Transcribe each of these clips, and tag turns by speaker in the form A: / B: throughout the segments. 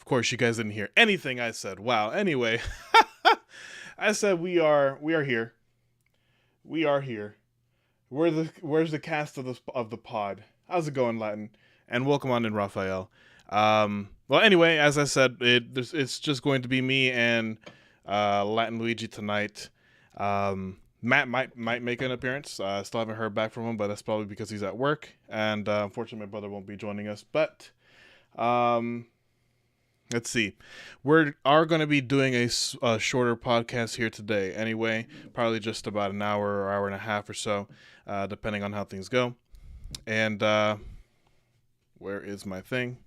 A: Of course, you guys didn't hear anything I said. Wow. Anyway, I said we are here. We are here. Where's the cast of the pod? How's it going, Latin? And welcome on in, Raphael. Well, anyway, as I said, it's just going to be me and Latin Luigi tonight. Matt might make an appearance. I still haven't heard back from him, but that's probably because he's at work, and unfortunately, my brother won't be joining us. But let's see. We are going to be doing a shorter podcast here today. Anyway, probably just about an hour or hour and a half or so, depending on how things go. And where is my thing?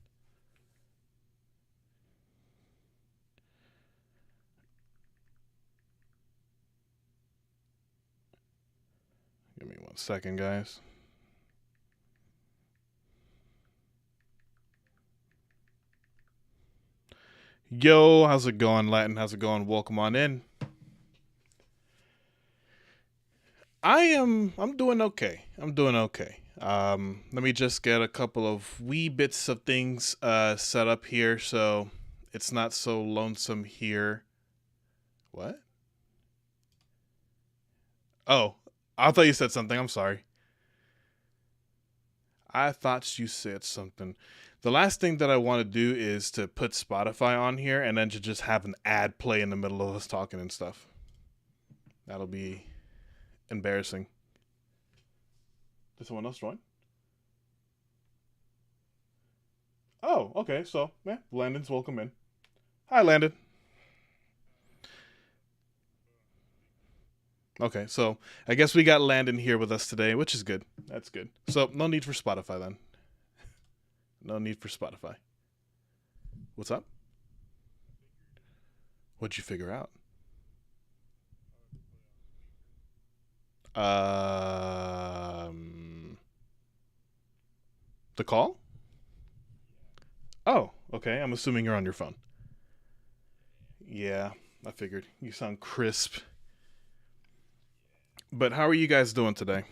A: Give me 1 second, guys. Yo, how's it going, Latin? How's it going? Welcome on in. I'm doing okay. I'm doing okay. Let me just get a couple of wee bits of things set up here so it's not so lonesome here. What? Oh, I thought you said something. I'm sorry. I thought you said something. The last thing that I want to do is to put Spotify on here and then to just have an ad play in the middle of us talking and stuff. That'll be embarrassing. Did someone else join? Oh, okay. So, yeah, Landon's welcome in. Hi, Landon. Okay, so I guess we got Landon here with us today, which is good. That's good. So, no need for Spotify then. No need for Spotify. What's up? What'd you figure out? The call? Oh, okay. I'm assuming you're on your phone. Yeah, I figured. You sound crisp. But how are you guys doing today?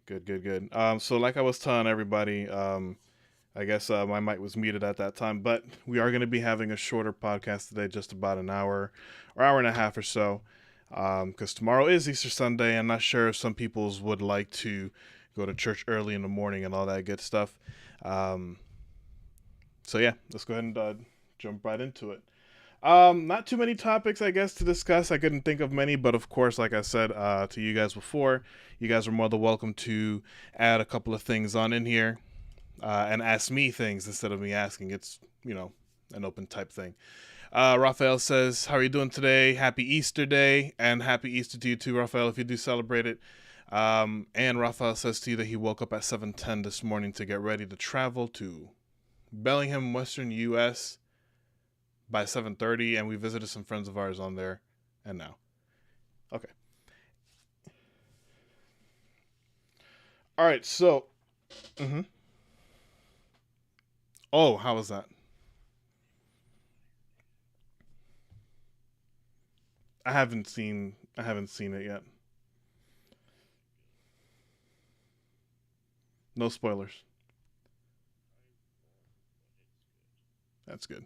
A: Good, good, good. So like I was telling everybody, I guess my mic was muted at that time, but we are going to be having a shorter podcast today, just about an hour or hour and a half or so, because tomorrow is Easter Sunday. I'm not sure if some people's would like to go to church early in the morning and all that good stuff. Um, so yeah, let's go ahead and jump right into it. Not too many topics, I guess, to discuss. I couldn't think of many, but of course, like I said to you guys before, you guys are more than welcome to add a couple of things on in here and ask me things instead of me asking. It's, an open type thing. Raphael says, how are you doing today? Happy Easter Day, and happy Easter to you too, Raphael, if you do celebrate it. And Raphael says to you that he woke up at 7:10 this morning to get ready to travel to Bellingham, Western U.S., by 7:30, and we visited some friends of ours on there. And now, okay, all right. So, oh, how was that? I haven't seen it yet. No spoilers. That's good.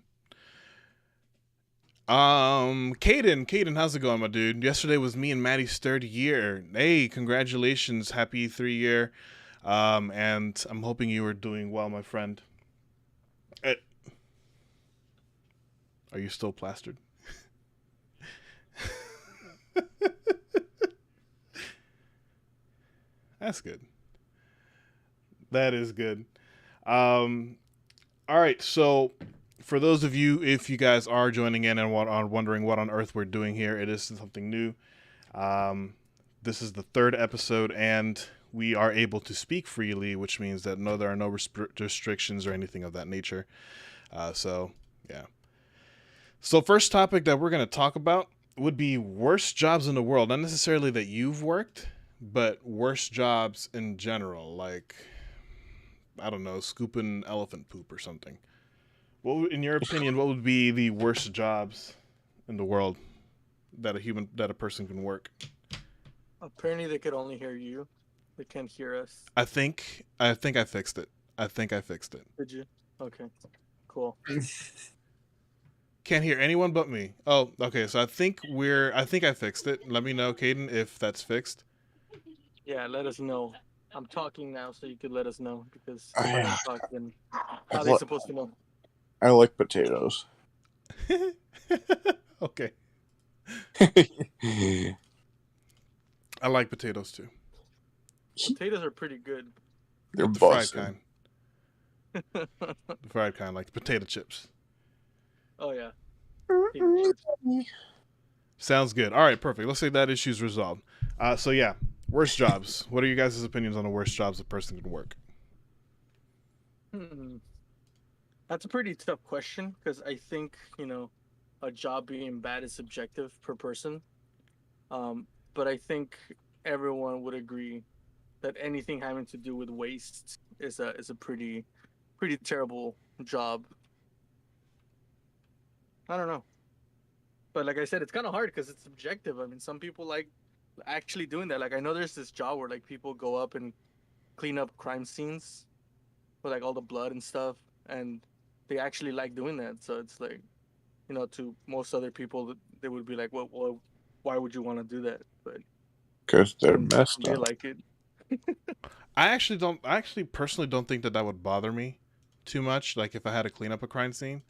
A: Caden, how's it going, my dude? Yesterday was me and Maddie's third year. Hey, congratulations, happy 3 year. And I'm hoping you are doing well, my friend. Eh, are you still plastered? That's good. That is good. Um, all right, so for those of you, if you guys are joining in and are wondering what on earth we're doing here, it is something new. Um, this is the third episode, and we are able to speak freely, which means that no, there are no restrictions or anything of that nature. So, yeah. So, first topic that we're going to talk about would be worst jobs in the world. Not necessarily that you've worked, but worst jobs in general. Like, I don't know, scooping elephant poop or something. In your opinion, what would be the worst jobs in the world that a person can work?
B: Apparently, they could only hear you. They can't hear us.
A: I think I fixed it. I think I fixed it.
B: Did you? Okay. Cool.
A: Can't hear anyone but me. Oh, okay. So I think I fixed it. Let me know, Caden, if that's fixed.
B: Yeah, let us know. I'm talking now, so you could let us know because if I
C: I,
B: don't talk, then how
C: I,
B: are they
C: li-
B: supposed to know?
C: I like potatoes.
A: Okay. I like potatoes too.
B: Potatoes are pretty good.
C: They're
A: The fried
C: busted.
A: kind. The fried kind, like the potato chips.
B: Oh yeah.
A: Sounds good. All right, perfect. Let's say that issue's resolved. So yeah, worst jobs. What are you guys' opinions on the worst jobs a person can work?
B: That's a pretty tough question because I think a job being bad is subjective per person. But I think everyone would agree that anything having to do with waste is a pretty terrible job. I don't know, but like I said, it's kind of hard because it's subjective. I mean, some people like actually doing that. Like I know there's this job where like people go up and clean up crime scenes with like all the blood and stuff, and they actually like doing that. So it's like, to most other people, they would be like, well, why would you want to do that? But
C: Because they're messed
B: they
C: up.
B: like it.
A: I actually personally don't think that would bother me too much. Like if I had to clean up a crime scene.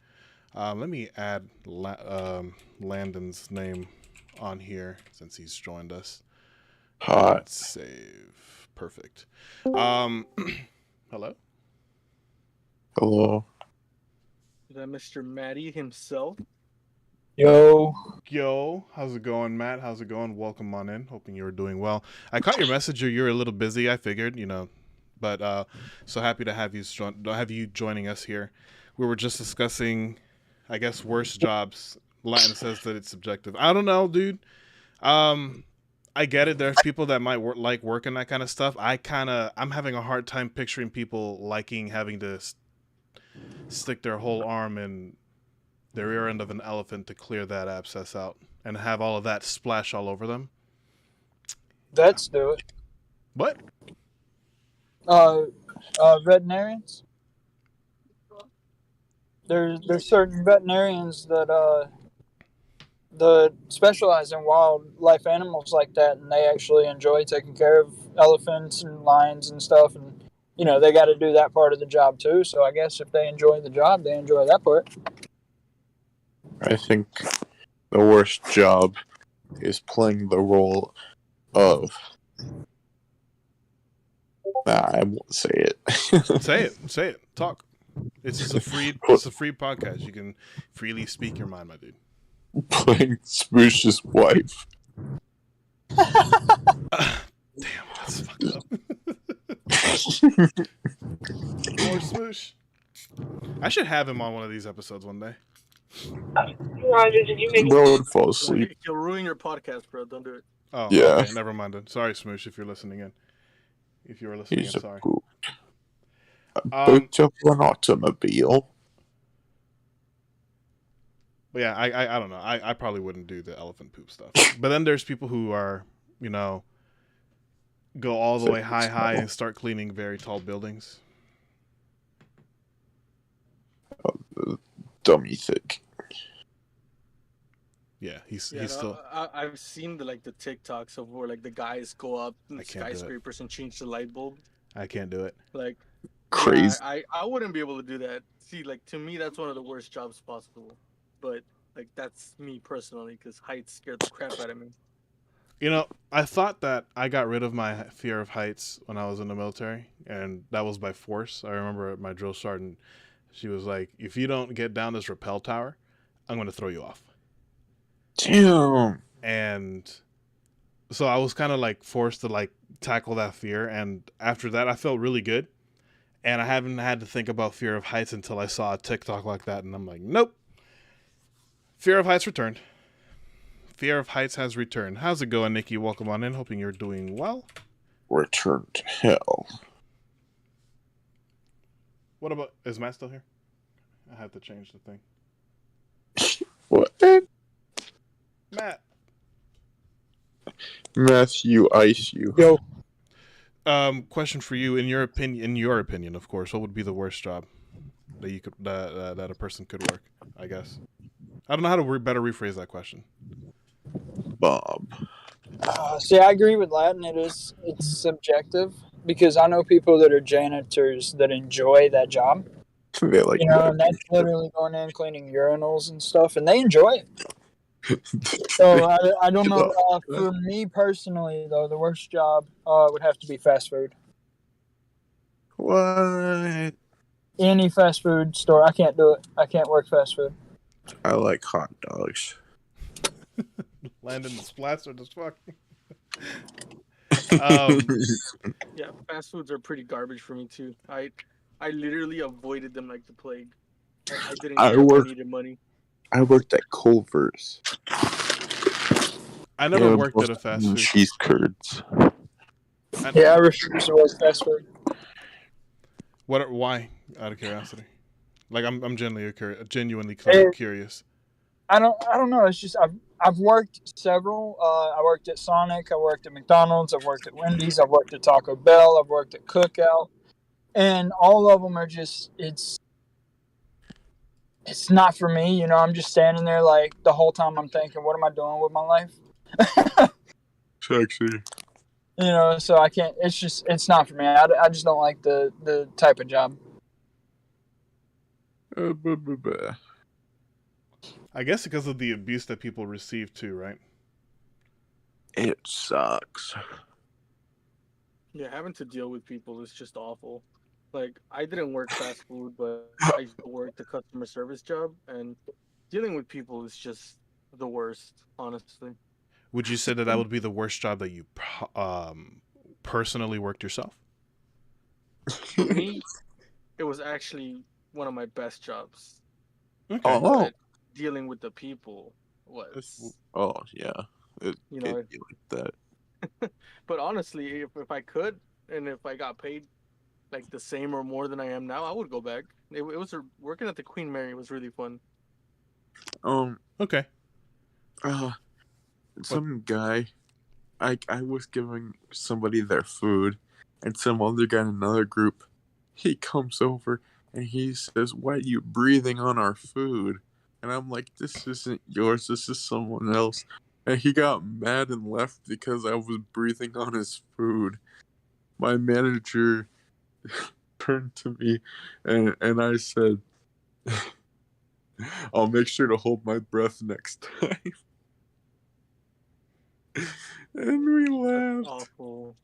A: Let me add Landon's name on here since he's joined us.
C: Hot.
A: Let's save. Perfect. Hello?
C: Hello.
B: Is that Mr. Matty himself?
D: Yo.
A: How's it going, Matt? How's it going? Welcome on in. Hoping you're doing well. I caught your message. You're a little busy, I figured, but so happy to have you joining us here. We were just discussing, I guess, worst jobs. Latin says that it's subjective. I don't know, dude. I get it. There's people that might like working that kind of stuff. I'm having a hard time picturing people liking having to stick their whole arm in the rear end of an elephant to clear that abscess out and have all of that splash all over them.
D: Vets do it.
A: What?
D: Veterinarians. There's certain veterinarians that specialize in wildlife animals like that, and they actually enjoy taking care of elephants and lions and stuff, and they got to do that part of the job too. So I guess if they enjoy the job, they enjoy that part.
C: I think the worst job is playing the role of... Nah, I won't say it.
A: Say it. Talk. It's a free podcast. You can freely speak your mind, my dude.
C: Playing Smoosh's wife.
A: Damn, that's fucked up. More Smoosh. I should have him on one of these episodes one day.
E: Roger, did you make
C: Bro would fall asleep.
B: You'll ruin your podcast, bro. Don't do it.
A: Oh,
C: Yeah.
A: Okay, never mind then. Sorry, Smoosh, if you're listening in. If you were listening
C: He's
A: in,
C: a
A: sorry.
C: poop. Booked up an automobile.
A: But yeah, I don't know. I probably wouldn't do the elephant poop stuff. But then there's people who are, go all the way high and start cleaning very tall buildings.
C: Dummy thick.
A: Yeah, he's
B: still. I've seen the TikToks of where the guys go up in skyscrapers and change the light bulb.
A: I can't do it.
C: Crazy.
B: Yeah, I wouldn't be able to do that. See, to me, that's one of the worst jobs possible. But that's me personally, because heights scared the crap out of me.
A: I thought that I got rid of my fear of heights when I was in the military, and that was by force. I remember my drill sergeant, she was like, if you don't get down this rappel tower, I'm going to throw you off.
C: Damn.
A: And so I was kind of forced to tackle that fear. And after that, I felt really good. And I haven't had to think about fear of heights until I saw a TikTok like that. And I'm like, nope. Fear of heights returned. Fear of heights has returned. How's it going, Nikki? Welcome on in. Hoping you're doing well.
C: Return to hell.
A: What about... Is Matt still here? I have to change the thing.
C: What?
A: Matt.
C: Matthew, ice you.
D: Yo.
A: Question for you. In your opinion, of course, what would be the worst job that you could that a person could work? I guess. I don't know how to better rephrase that question.
C: Bob.
D: See, I agree with Latin. It's subjective because I know people that are janitors that enjoy that job.
C: They like
D: And that's literally going in cleaning urinals and stuff, and they enjoy it. So I don't know. For me personally, though, the worst job would have to be fast food.
C: What?
D: Any fast food store, I can't do it. I can't work fast food.
C: I like hot dogs.
A: Landon is plastered as fuck.
B: Yeah, fast foods are pretty garbage for me too. I literally avoided them like the plague. I didn't care if I needed money.
C: I worked at Culver's.
A: I never worked at a fast food.
C: Cheese curds.
D: I refuse to work fast food.
A: Why? Out of curiosity. Like I'm genuinely curious.
D: I don't know. It's just I've worked several. I worked at Sonic. I worked at McDonald's. I've worked at Wendy's. I've worked at Taco Bell. I've worked at Cookout, and all of them are just it's not for me. I'm just standing there like the whole time. I'm thinking, what am I doing with my life?
C: Sexy.
D: So I can't. It's not for me. I just don't like the type of job.
A: I guess because of the abuse that people receive too, right?
C: It sucks.
B: Yeah, having to deal with people is just awful. Like, I didn't work fast food, but I worked a customer service job, and dealing with people is just the worst, honestly.
A: Would you say that would be the worst job that you personally worked yourself?
B: For me, it was actually one of my best jobs.
A: Okay.
C: Oh.
B: Dealing with the people was.
C: Oh yeah, it
B: You know,
C: get you like that.
B: But honestly, if I could, and if I got paid like the same or more than I am now, I would go back. It was working at the Queen Mary was really fun.
A: Okay.
C: Some guy, I was giving somebody their food, and some other guy in another group, he comes over and he says, "Why are you breathing on our food?" And I'm like, "This isn't yours. This is someone else." And he got mad and left because I was breathing on his food. My manager turned to me and I said, "I'll make sure to hold my breath next time." And we laughed.
B: That's awful.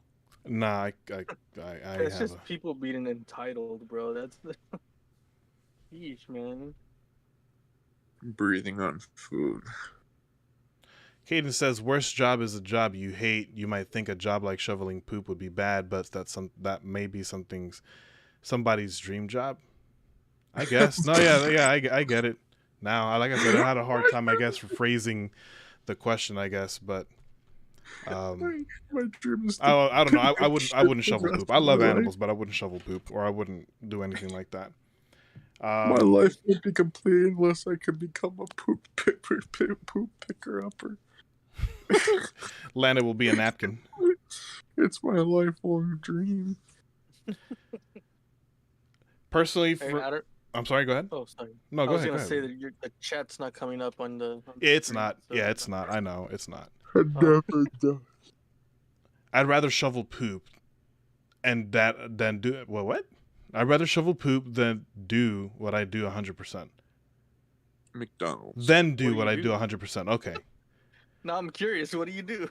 A: Nah,
B: It's just people being entitled, bro. That's the Yeesh, man.
C: Breathing on food.
A: Caden says, worst job is a job you hate. You might think a job like shoveling poop would be bad, but that may be somebody's dream job. I guess. No, yeah, I get it. Now, like I said, I had a hard time, I guess, for phrasing the question, I guess, but
C: my dream is
A: I don't know. I wouldn't shovel poop. I love animals, but I wouldn't shovel poop, or I wouldn't do anything like that.
C: My life would be complete unless I could become a poop picker upper.
A: Lana will be a napkin.
C: It's my lifelong dream.
A: Personally, I'm sorry. Go ahead.
B: Oh, sorry.
A: No, go ahead.
B: I was gonna say that the chat's not coming up on the.
A: It's
B: screen,
A: not.
B: so.
A: Yeah, it's not. I know it's not.
C: It never does.
A: I'd rather shovel poop, and than do it. Well, what? I'd rather shovel poop than do what I do 100%.
C: McDonald's.
A: Then do what I do 100%. Okay.
B: Now I'm curious. What do you do?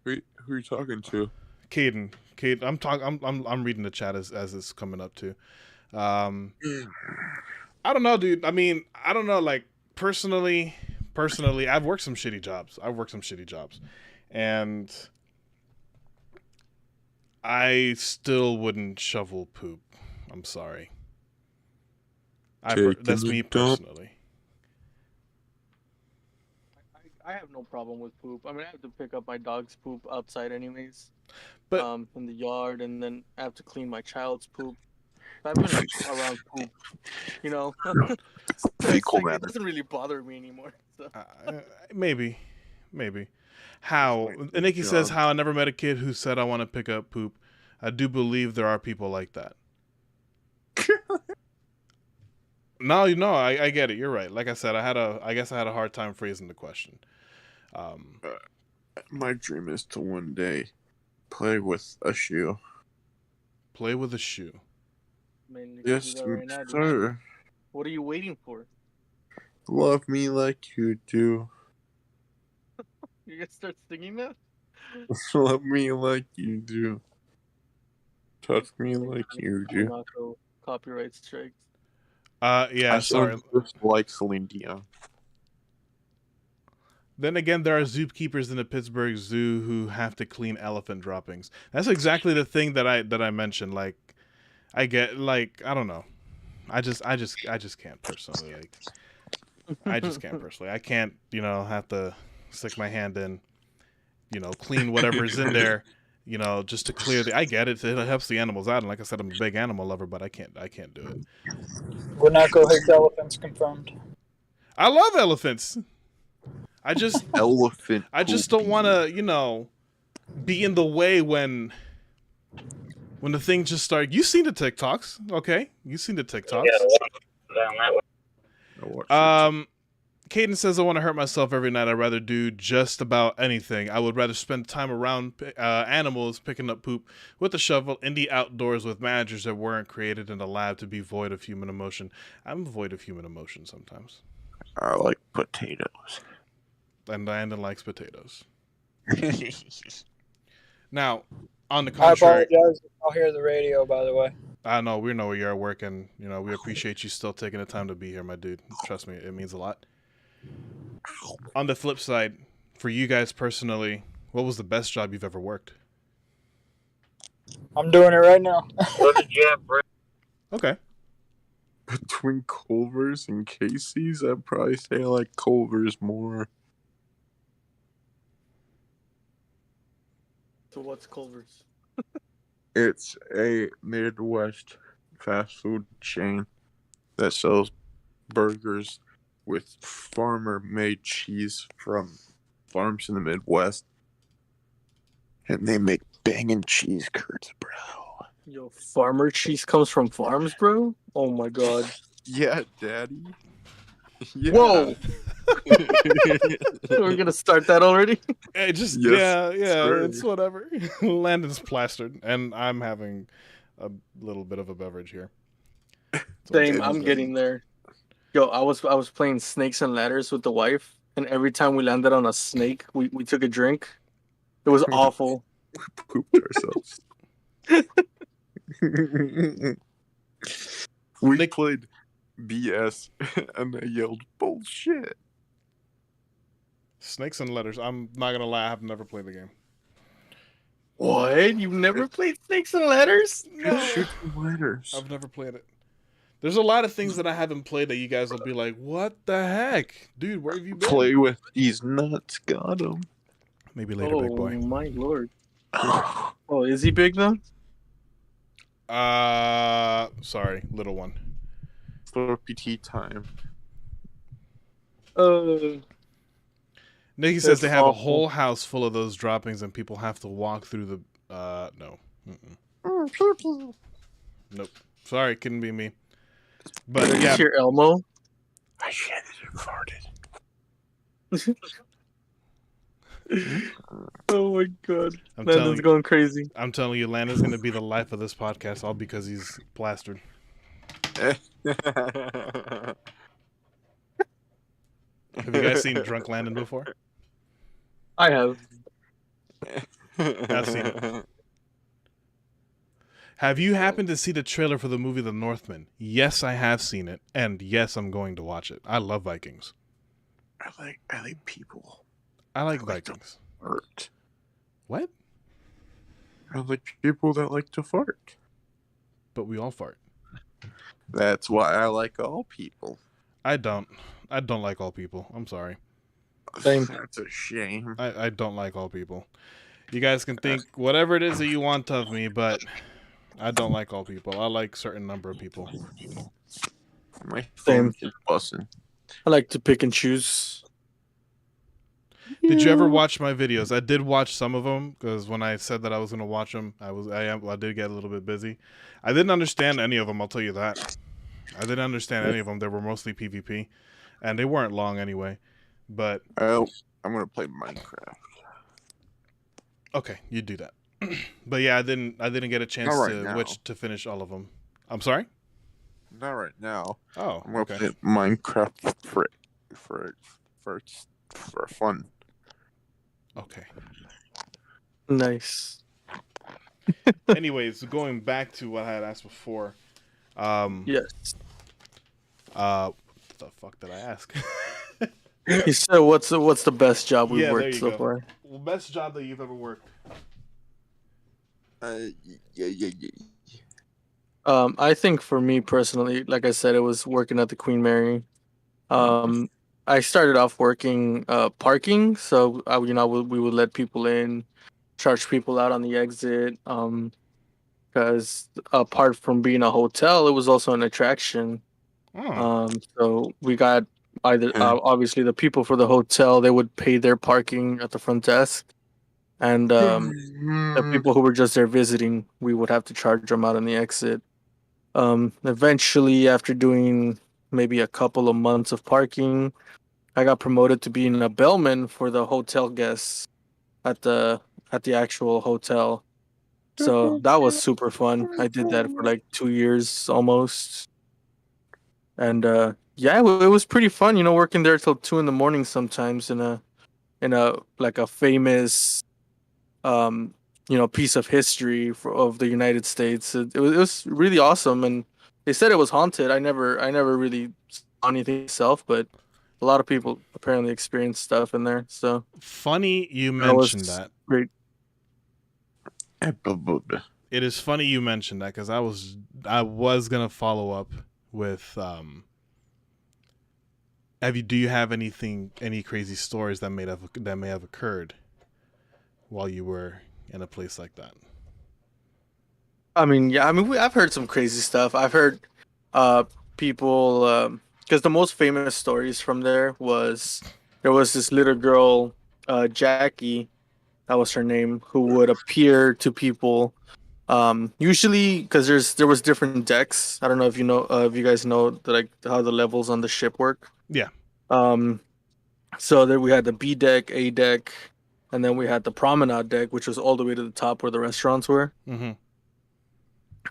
C: Who are you talking to?
A: Caden, I'm reading the chat as it's coming up too. I don't know, dude. I mean, I don't know. Like personally, I've worked some shitty jobs. And I still wouldn't shovel poop. I'm sorry. That's me personally.
B: I have no problem with poop. I mean, I have to pick up my dog's poop outside anyways.
A: But
B: in the yard, and then I have to clean my child's poop. I've been around poop, It doesn't really bother me anymore. So.
A: Maybe. How? Nikki says, "How I never met a kid who said I want to pick up poop. I do believe there are people like that. No, I get it. You're right. Like I said, I guess I had a hard time phrasing the question.
C: My dream is to one day play with a shoe.
A: Play with a shoe.
B: Man, you can
C: Yes,
B: do that right now, dude.
C: sir.
B: What are you waiting for?
C: Love me like you do.
B: You're gonna start singing that?
C: Love me like you do. Touch me like you do.
B: Guanako copyright strikes.
A: Yeah,
C: I
A: sorry.
C: sound just like Celine Dion.
A: Then again, there are zookeepers in the Pittsburgh Zoo who have to clean elephant droppings. That's exactly the thing that I mentioned. Like, I get, like, I don't know. I just can't personally. Like, I just can't personally. I can't, have to stick my hand in, clean whatever's in there, just to clear the. I get it. It helps the animals out, and like I said, I'm a big animal lover, but I can't do it.
D: Guanako hates elephants, confirmed.
A: I love elephants. I just
C: Elephant.
A: I just don't want to, be in the way when the thing just start. You seen the TikToks, okay? You seen the TikToks. Caden says, I want to hurt myself every night. I'd rather do just about anything. I would rather spend time around animals picking up poop with a shovel in the outdoors with managers that weren't created in a lab to be void of human emotion. I'm void of human emotion sometimes.
C: I like potatoes.
A: And Landon likes potatoes. Now, on the
D: I
A: contrary,
D: apologize if I'll hear the radio, by the way.
A: I know we know where you're at work, and we appreciate you still taking the time to be here, my dude. Trust me, it means a lot. On the flip side, for you guys personally, what was the best job you've ever worked?
D: I'm doing it right now.
E: What did you have, bro?
A: Okay.
C: Between Culver's and Casey's, I'd probably say I like Culver's more.
B: So what's Culver's?
C: It's a Midwest fast food chain that sells burgers with farmer-made cheese from farms in the Midwest. And they make banging cheese curds, bro.
B: Yo, farmer cheese comes from farms, bro? Oh my god.
C: Yeah, daddy. Yeah.
B: Whoa! We're gonna start that already?
A: Yes,
C: Yes,
A: yeah,
C: sir.
A: it's whatever. Landon's plastered, and I'm having a little bit of a beverage here.
B: Same, I'm getting there. Yo, I was playing snakes and ladders with the wife, and every time we landed on a snake, we took a drink. It was awful.
C: Pooped ourselves. We played BS and they yelled bullshit.
A: Snakes and letters. I'm not gonna lie, I've never played the game.
B: What? You've never played snakes and ladders?
A: No.
C: Shoot letters.
A: I've never played it. There's a lot of things that I haven't played that you guys will be like, what the heck? Dude, where have you been?
C: Play with these nuts. Got him.
A: Maybe later, big boy.
B: My lord. Oh, is he big though?
A: Sorry, little one.
C: For PT time.
A: Nikki says they have a whole house full of those droppings and people have to walk through the, no. Nope. Sorry, couldn't be me. But
B: Did you
A: yeah.
B: hear Elmo?
C: I shitted and farted.
B: Oh my god.
A: I'm
B: Landon's going crazy.
A: I'm telling you, Landon's going to be the life of this podcast, all because he's plastered. Have you guys seen Drunk Landon before?
B: I have.
A: I've seen it. Have you happened to see the trailer for the movie The Northman? Yes, I have seen it, and yes, I'm going to watch it. I love Vikings.
C: I like people.
A: I like
C: to
A: Vikings.
C: fart.
A: What?
C: I like people that like to fart.
A: But we all fart.
C: That's why I like all people.
A: I don't like all people. I'm sorry.
B: Same.
C: That's a shame.
A: I don't like all people. You guys can think whatever it is that you want of me, but I don't like all people. I like a certain number of people.
C: My
B: Same.
C: phone is busting.
B: I like to pick and choose.
A: Did you ever watch my videos? I did watch some of them because when I said that I was going to watch them, I did get a little bit busy. I didn't understand any of them. I'll tell you that. I didn't understand any of them. They were mostly PvP, and they weren't long anyway. But
C: I'm gonna play Minecraft.
A: okay, you do that. But yeah, I didn't get a chance
C: Not right
A: to finish all of them. I'm sorry.
C: Not right now.
A: Oh,
C: I'm gonna
A: okay.
C: play Minecraft for fun.
A: Okay.
B: Nice.
A: Anyways, going back to what I had asked before.
B: Yes.
A: What the fuck did I ask?
B: He said, "What's the best job we've
A: Yeah, there
B: worked
A: you
B: so
A: go.
B: far?"
A: Well, best job that you've ever worked.
C: Yeah.
B: I think for me personally, like I said, it was working at the Queen Mary. I started off working parking, so we would let people in, charge people out on the exit. Because apart from being a hotel, it was also an attraction.
A: Oh.
B: So we got either obviously the people for the hotel, they would pay their parking at the front desk, and the people who were just there visiting, we would have to charge them out on the exit. Eventually, after doing maybe a couple of months of parking, I got promoted to being a bellman for the hotel guests at the actual hotel. So that was super fun. I did that for like 2 years almost, and yeah, it was pretty fun. Working there till 2 in the morning sometimes in a like a famous piece of history of the United States. It was really awesome, and they said it was haunted. I never really saw anything myself, but a lot of people apparently experienced stuff in there. So
A: Funny you
B: that
A: mentioned
B: was
A: that.
B: great.
A: It is funny you mentioned that because I was gonna follow up with do you have any crazy stories that may have occurred while you were in a place like that?
B: I mean, yeah, I've heard some crazy stuff. I've heard uh people because the most famous stories from there was this little girl, Jackie, that was her name, who would appear to people. Usually because there was different decks. I don't know if you guys know like how the levels on the ship work.
A: Yeah.
B: Um, so there we had the B deck, A deck, and then we had the promenade deck, which was all the way to the top where the restaurants were.
A: Mm-hmm.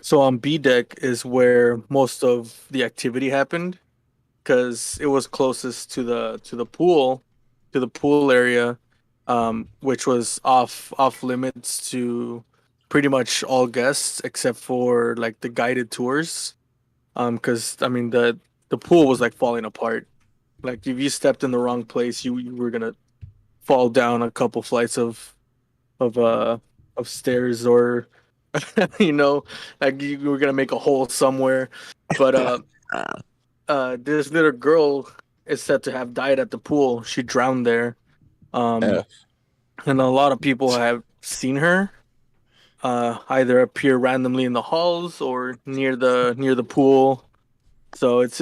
B: So on B deck is where most of the activity happened because it was closest to the pool area, which was off limits to pretty much all guests except for like the guided tours. Because I mean the pool was like falling apart. Like if you stepped in the wrong place, you were gonna fall down a couple flights of uh of stairs or you know like you were gonna make a hole somewhere. But this little girl is said to have died at the pool. She drowned there. Um, and a lot of people have seen her either appear randomly in the halls or near the pool. So it's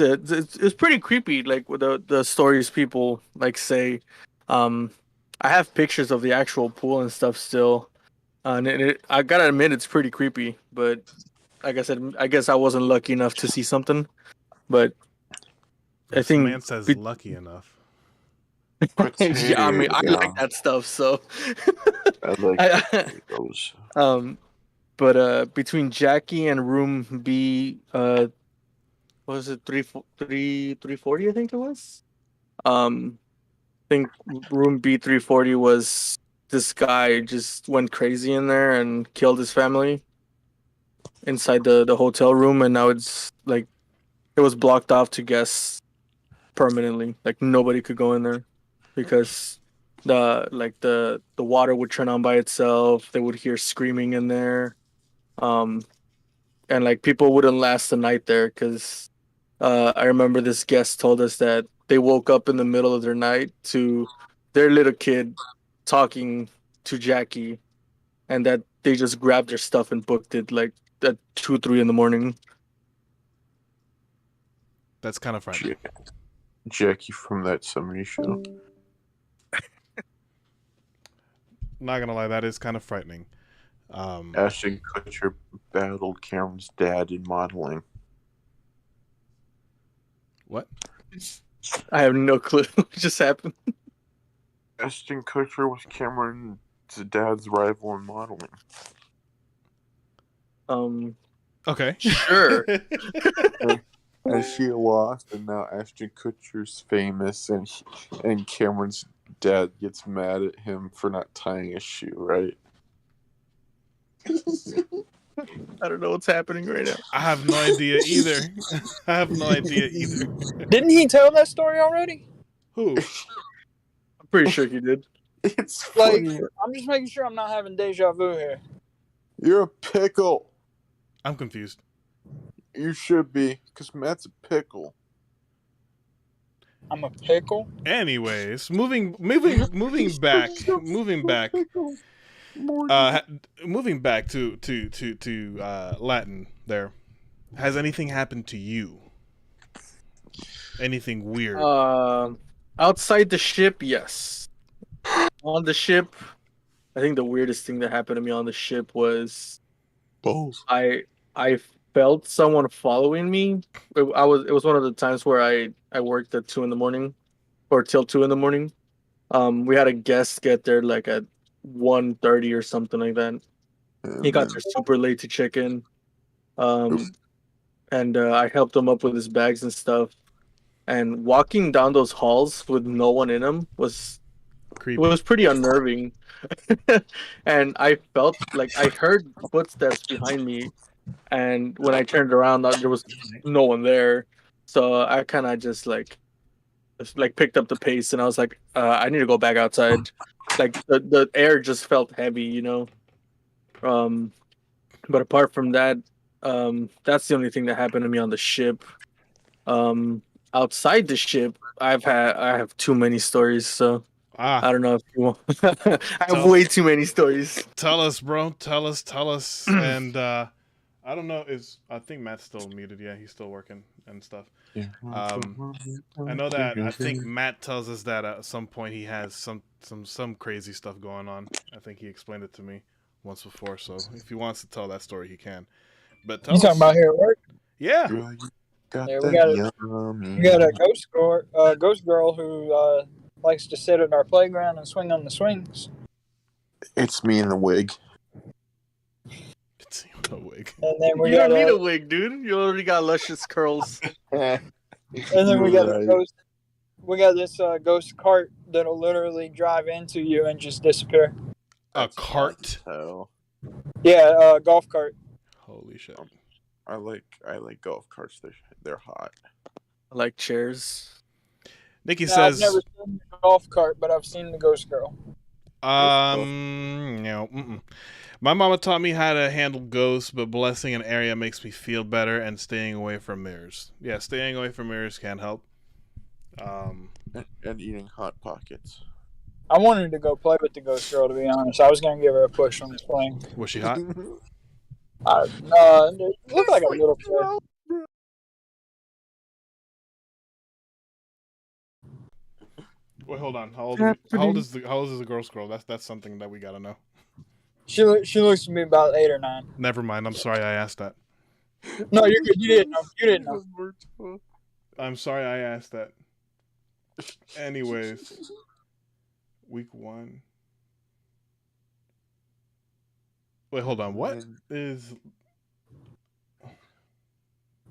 B: pretty creepy. Like with the stories people like say. Um, I have pictures of the actual pool and stuff still, and I gotta admit it's pretty creepy. But like I said, I guess I wasn't lucky enough to see something. But I
A: This
B: think
A: man says lucky enough.
B: yeah, I mean, I
C: Yeah,
B: like that stuff. So,
C: I like
B: I,
C: those.
B: but between Jackie and Room B, what was it 340? I think it was. I think Room B 340 was this guy just went crazy in there and killed his family inside the hotel room, and now it's like it was blocked off to guests permanently. Like nobody could go in there because the water would turn on by itself. They would hear screaming in there, um, and like people wouldn't last the night there because I remember this guest told us that they woke up in the middle of their night to their little kid talking to Jackie, and that they just grabbed their stuff and booked it like at 2, 3 in the morning.
A: That's kind of frightening.
C: Jackie from that 70s show.
A: not gonna lie, that is kind of frightening.
C: Ashton Kutcher battled Cameron's dad in modeling.
A: What?
B: I have no clue what just happened.
C: Ashton Kutcher was Cameron's dad's rival in modeling.
A: Okay.
B: Sure.
C: And she lost, and now Ashton Kutcher's famous, and Cameron's dad gets mad at him for not tying his shoe, right?
B: I don't know what's happening right now.
A: I have no idea either. I have no idea either.
D: Didn't he tell that story already?
A: Who?
B: I'm pretty sure he did.
C: It's
D: Like,
C: funny.
D: I'm just making sure I'm not having deja vu here.
C: You're a pickle.
A: I'm confused.
C: You should be, because Matt's a pickle.
D: I'm a pickle.
A: Anyways, moving back to Latin. There, has anything happened to you? Anything weird?
B: Outside the ship, yes. On the ship, I think the weirdest thing that happened to me on the ship was
C: Balls.
B: I felt someone following me. It was one of the times where I worked at 2 a.m. or till 2 a.m. We had a guest get there like at 1:30 or something like that. He got there super late to check in. And I helped him up with his bags and stuff. And walking down those halls with no one in them was
A: Creepy.
B: pretty unnerving. And I felt like I heard footsteps behind me. And when I turned around, there was no one there. So I kind of just picked up the pace, and I was like, I need to go back outside. Like the air just felt heavy, you know. But apart from that, that's the only thing that happened to me on the ship. Outside the ship, I have too many stories, so I don't know if you want. I have way too many stories.
A: Tell us, bro. Tell us. And I don't know. I think Matt's still muted? Yeah, he's still working and stuff.
C: Yeah.
A: I know that. I think Matt tells us that at some point he has some crazy stuff going on. I think he explained it to me once before. So if he wants to tell that story, he can. But tell
D: You
A: us.
D: talking about here at work?
A: Yeah.
D: Yeah, we got a ghost girl who likes to sit at our playground and swing on the swings.
C: It's me in the wig.
A: It's a wig.
D: And then we
B: You
D: got
B: don't need a wig, dude. You already got luscious curls.
D: and then we got a ghost. We got this ghost cart that'll literally drive into you and just disappear.
A: A cart?
D: Yeah, golf cart.
A: Holy shit!
C: I like golf carts. They're hot.
B: I like chairs.
A: Nikki
D: Now,
A: says,
D: I've never seen the golf cart, but I've seen the ghost girl.
A: No. My mama taught me how to handle ghosts, but blessing an area makes me feel better, and staying away from mirrors. Yeah, staying away from mirrors can help.
C: And eating Hot Pockets.
D: I wanted to go play with the ghost girl, to be honest. I was going to give her a push on the swing.
A: Was she hot?
D: It looked like a little kid.
A: Wait, hold on. How old is the ghost girl? That's something that we gotta know.
D: She looks to me about 8 or 9.
A: Never mind. I'm sorry I asked that.
D: No, you're good. You didn't know.
A: I'm sorry I asked that. Anyways, week 1. Wait, hold on. What is?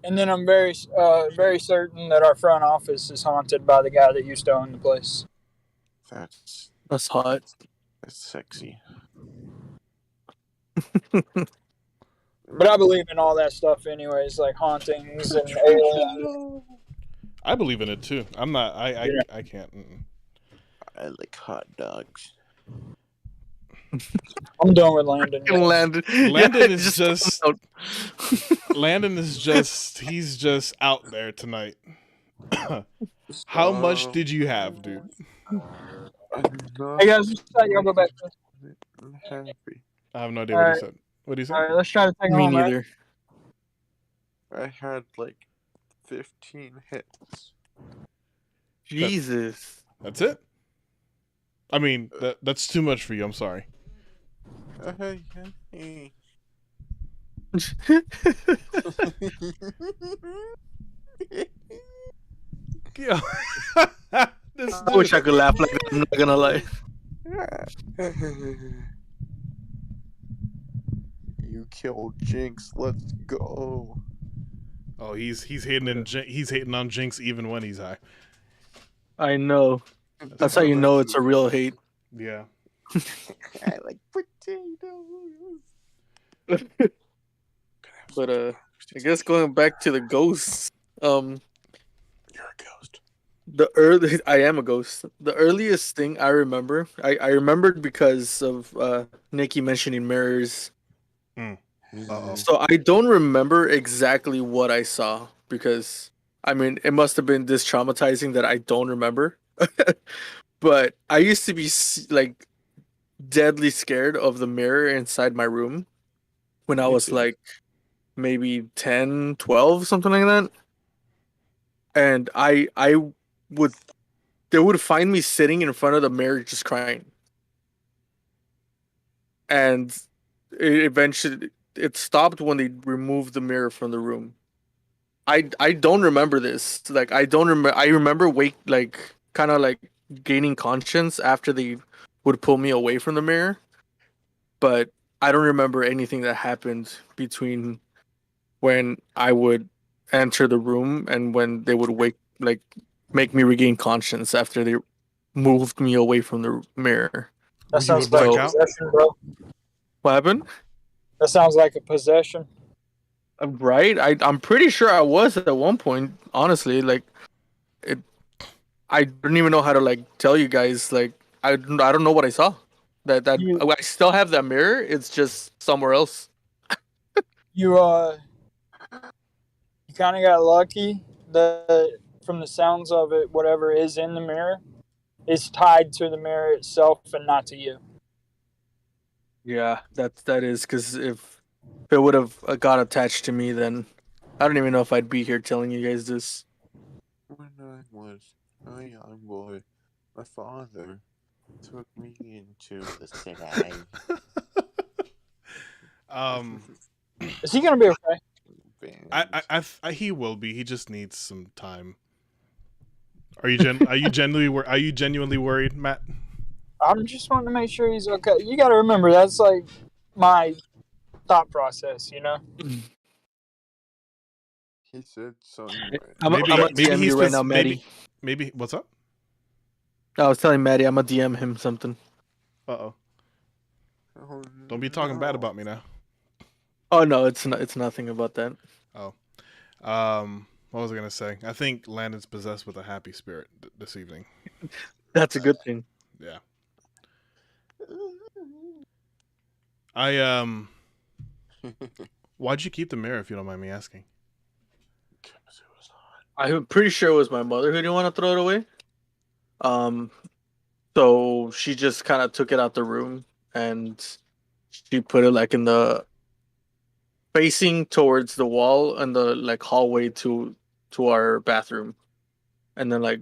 D: And then I'm very certain that our front office is haunted by the guy that used to own the place.
B: That's hot.
C: That's sexy.
D: But I believe in all that stuff anyways, like hauntings and aliens.
A: I believe in it too. I'm not. I can't.
C: I like hot dogs.
D: I'm done with Landon.
A: Landon is just. Landon is just. He's just out there tonight. How much did you have, dude?
D: Hey guys, let's try y'all go back.
C: I'm happy.
A: I have no idea what he said. What did he say?
D: All right, let's try to take
B: Me
D: home,
B: neither.
C: I had like 15 hits.
B: Jesus.
A: That's it? I mean, that's too much for you. I'm sorry.
C: Hey.
A: Yo. This
B: I wish I
A: dude.
B: could laugh like that. I'm not gonna lie.
C: You killed Jinx. Let's go.
A: Oh, he's hating on Jinx even when he's high.
B: I know. That's how you know it's a real hate.
A: Yeah.
C: I like potatoes.
B: But I guess going back to the ghosts.
C: You're a ghost.
B: I am a ghost. The earliest thing I remember, I remembered because of Nikki mentioning mirrors.
A: Uh-oh.
B: So I don't remember exactly what I saw because I mean it must have been this traumatizing that I don't remember. But I used to be like deadly scared of the mirror inside my room when I
C: Me
B: was
C: too.
B: like maybe 10, 12, something like that. And I would they would find me sitting in front of the mirror just crying. And it stopped when they removed the mirror from the room. I don't remember this. Like I don't remember. I remember kind of like gaining conscience after they would pull me away from the mirror, but I don't remember anything that happened between when I would enter the room and when they would make me regain conscience after they moved me away from the mirror.
D: That
A: You
D: sounds
A: would black
D: like
B: So-
A: out?
D: possession, bro.
B: What happened?
D: That sounds like a possession.
B: Right? I'm pretty sure I was at one point. Honestly, like it. I don't even know how to like tell you guys. Like I don't know what I saw. That
D: You
B: I still have that mirror. It's just somewhere else.
D: you you kind of got lucky that from the sounds of it, whatever is in the mirror is tied to the mirror itself and not to you.
B: Yeah, that is because if it would have got attached to me, then I don't even know if I'd be here telling you guys this.
C: When I was a young boy, my father took me into the city.
D: Is he gonna be okay?
A: He will be. He just needs some time. Are you genuinely worried, Matt?
D: I'm just wanting to make sure he's okay. You got to remember that's like my thought process, you know.
C: He said something.
B: I'm
A: Maybe
B: gonna
A: maybe
B: DM
A: he's
B: you right now, Maddie.
A: maybe what's up?
B: I was telling Maddie I'm gonna DM him something.
A: Uh-oh.
C: Oh,
A: Don't be talking bad about me now.
B: Oh no, it's not. It's nothing about that.
A: Oh. What was I gonna say? I think Landon's possessed with a happy spirit this evening.
B: That's a good thing.
A: Yeah. I Why'd you keep the mirror if you don't mind me asking?
C: Because it was hot.
B: I'm pretty sure it was my mother who didn't want to throw it away. So she just kind of took it out the room and she put it like in the facing towards the wall and the like hallway to our bathroom. And then like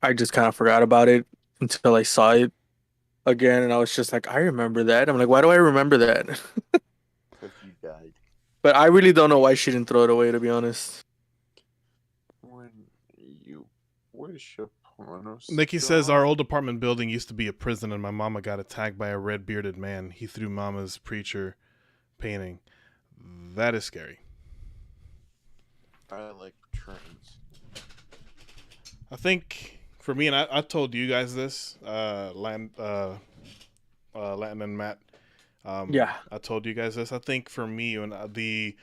B: I just kind of forgot about it until I saw it again and I was just like I remember that. I'm like why do I remember that?
C: Because you died.
B: But I really don't know why she didn't throw it away to be honest.
C: When you wish upon us.
A: Nikki says our old apartment building used to be a prison and my mama got attacked by a red bearded man. He threw mama's preacher painting. That is scary.
C: I like trains.
A: I think for me, and I told you guys this, Latin and Matt.
B: Yeah.
A: I told you guys this. I think for me, and the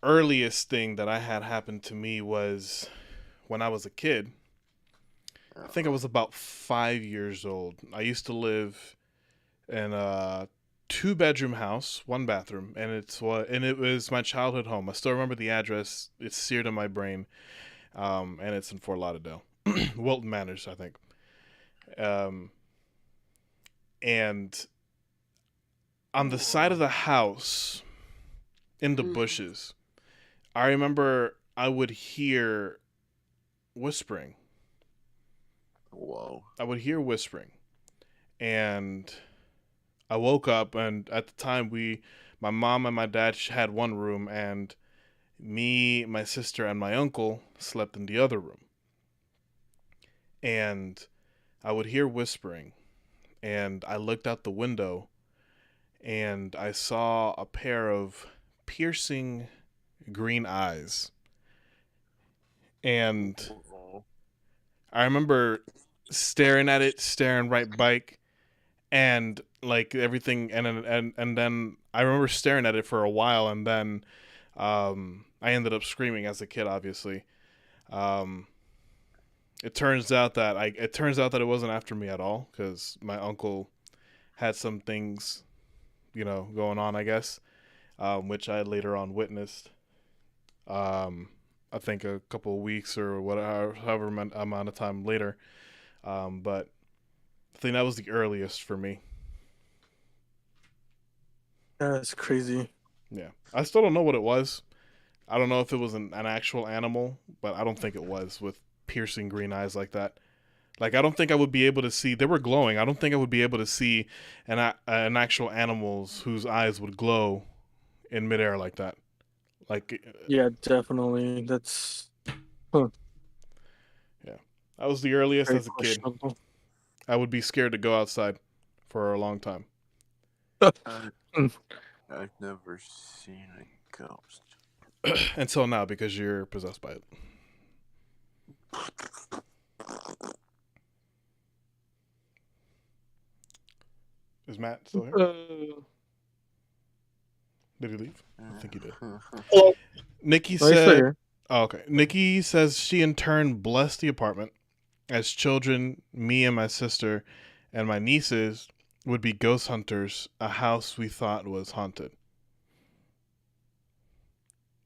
A: earliest thing that I had happen to me was when I was a kid. I think I was about 5 years old. I used to live in a 2-bedroom house, 1 bathroom, and it was my childhood home. I still remember the address. It's seared in my brain, and it's in Fort Lauderdale, Wilton Manors, I think. And on the side of the house, in the bushes, I remember I would hear whispering.
C: Whoa.
A: I would hear whispering, and I woke up, and at the time, my mom and my dad had one room, and me, my sister, and my uncle slept in the other room. And I would hear whispering, and I looked out the window, and I saw a pair of piercing green eyes. And I remember staring at it, staring right back, and like everything, and then I remember staring at it for a while, and then I ended up screaming as a kid. Obviously, um, it turns out that it wasn't after me at all, because my uncle had some things, going on, I guess, which I later on witnessed. I think a couple of weeks or whatever, however amount of time later. But I think that was the earliest for me.
B: That's crazy.
A: Yeah, I still don't know what it was. I don't know if it was an actual animal, but I don't think it was, with piercing green eyes like that. Like, I don't think I would be able to see. They were glowing. I don't think I would be able to see an actual animal's whose eyes would glow in midair like that. Like,
B: Yeah, definitely. That's
A: yeah, that was the earliest
B: very
A: as a kid.
B: questionable.
A: I would be scared to go outside for a long time.
C: I've never seen a ghost.
A: Until now, because you're possessed by it. Is Matt still here? Did he leave? I think he did. Nikki
B: No, he's still
A: said,
B: here.
A: oh, okay. Nikki says she in turn blessed the apartment. As children, me and my sister and my nieces would be ghost hunters, a house we thought was haunted.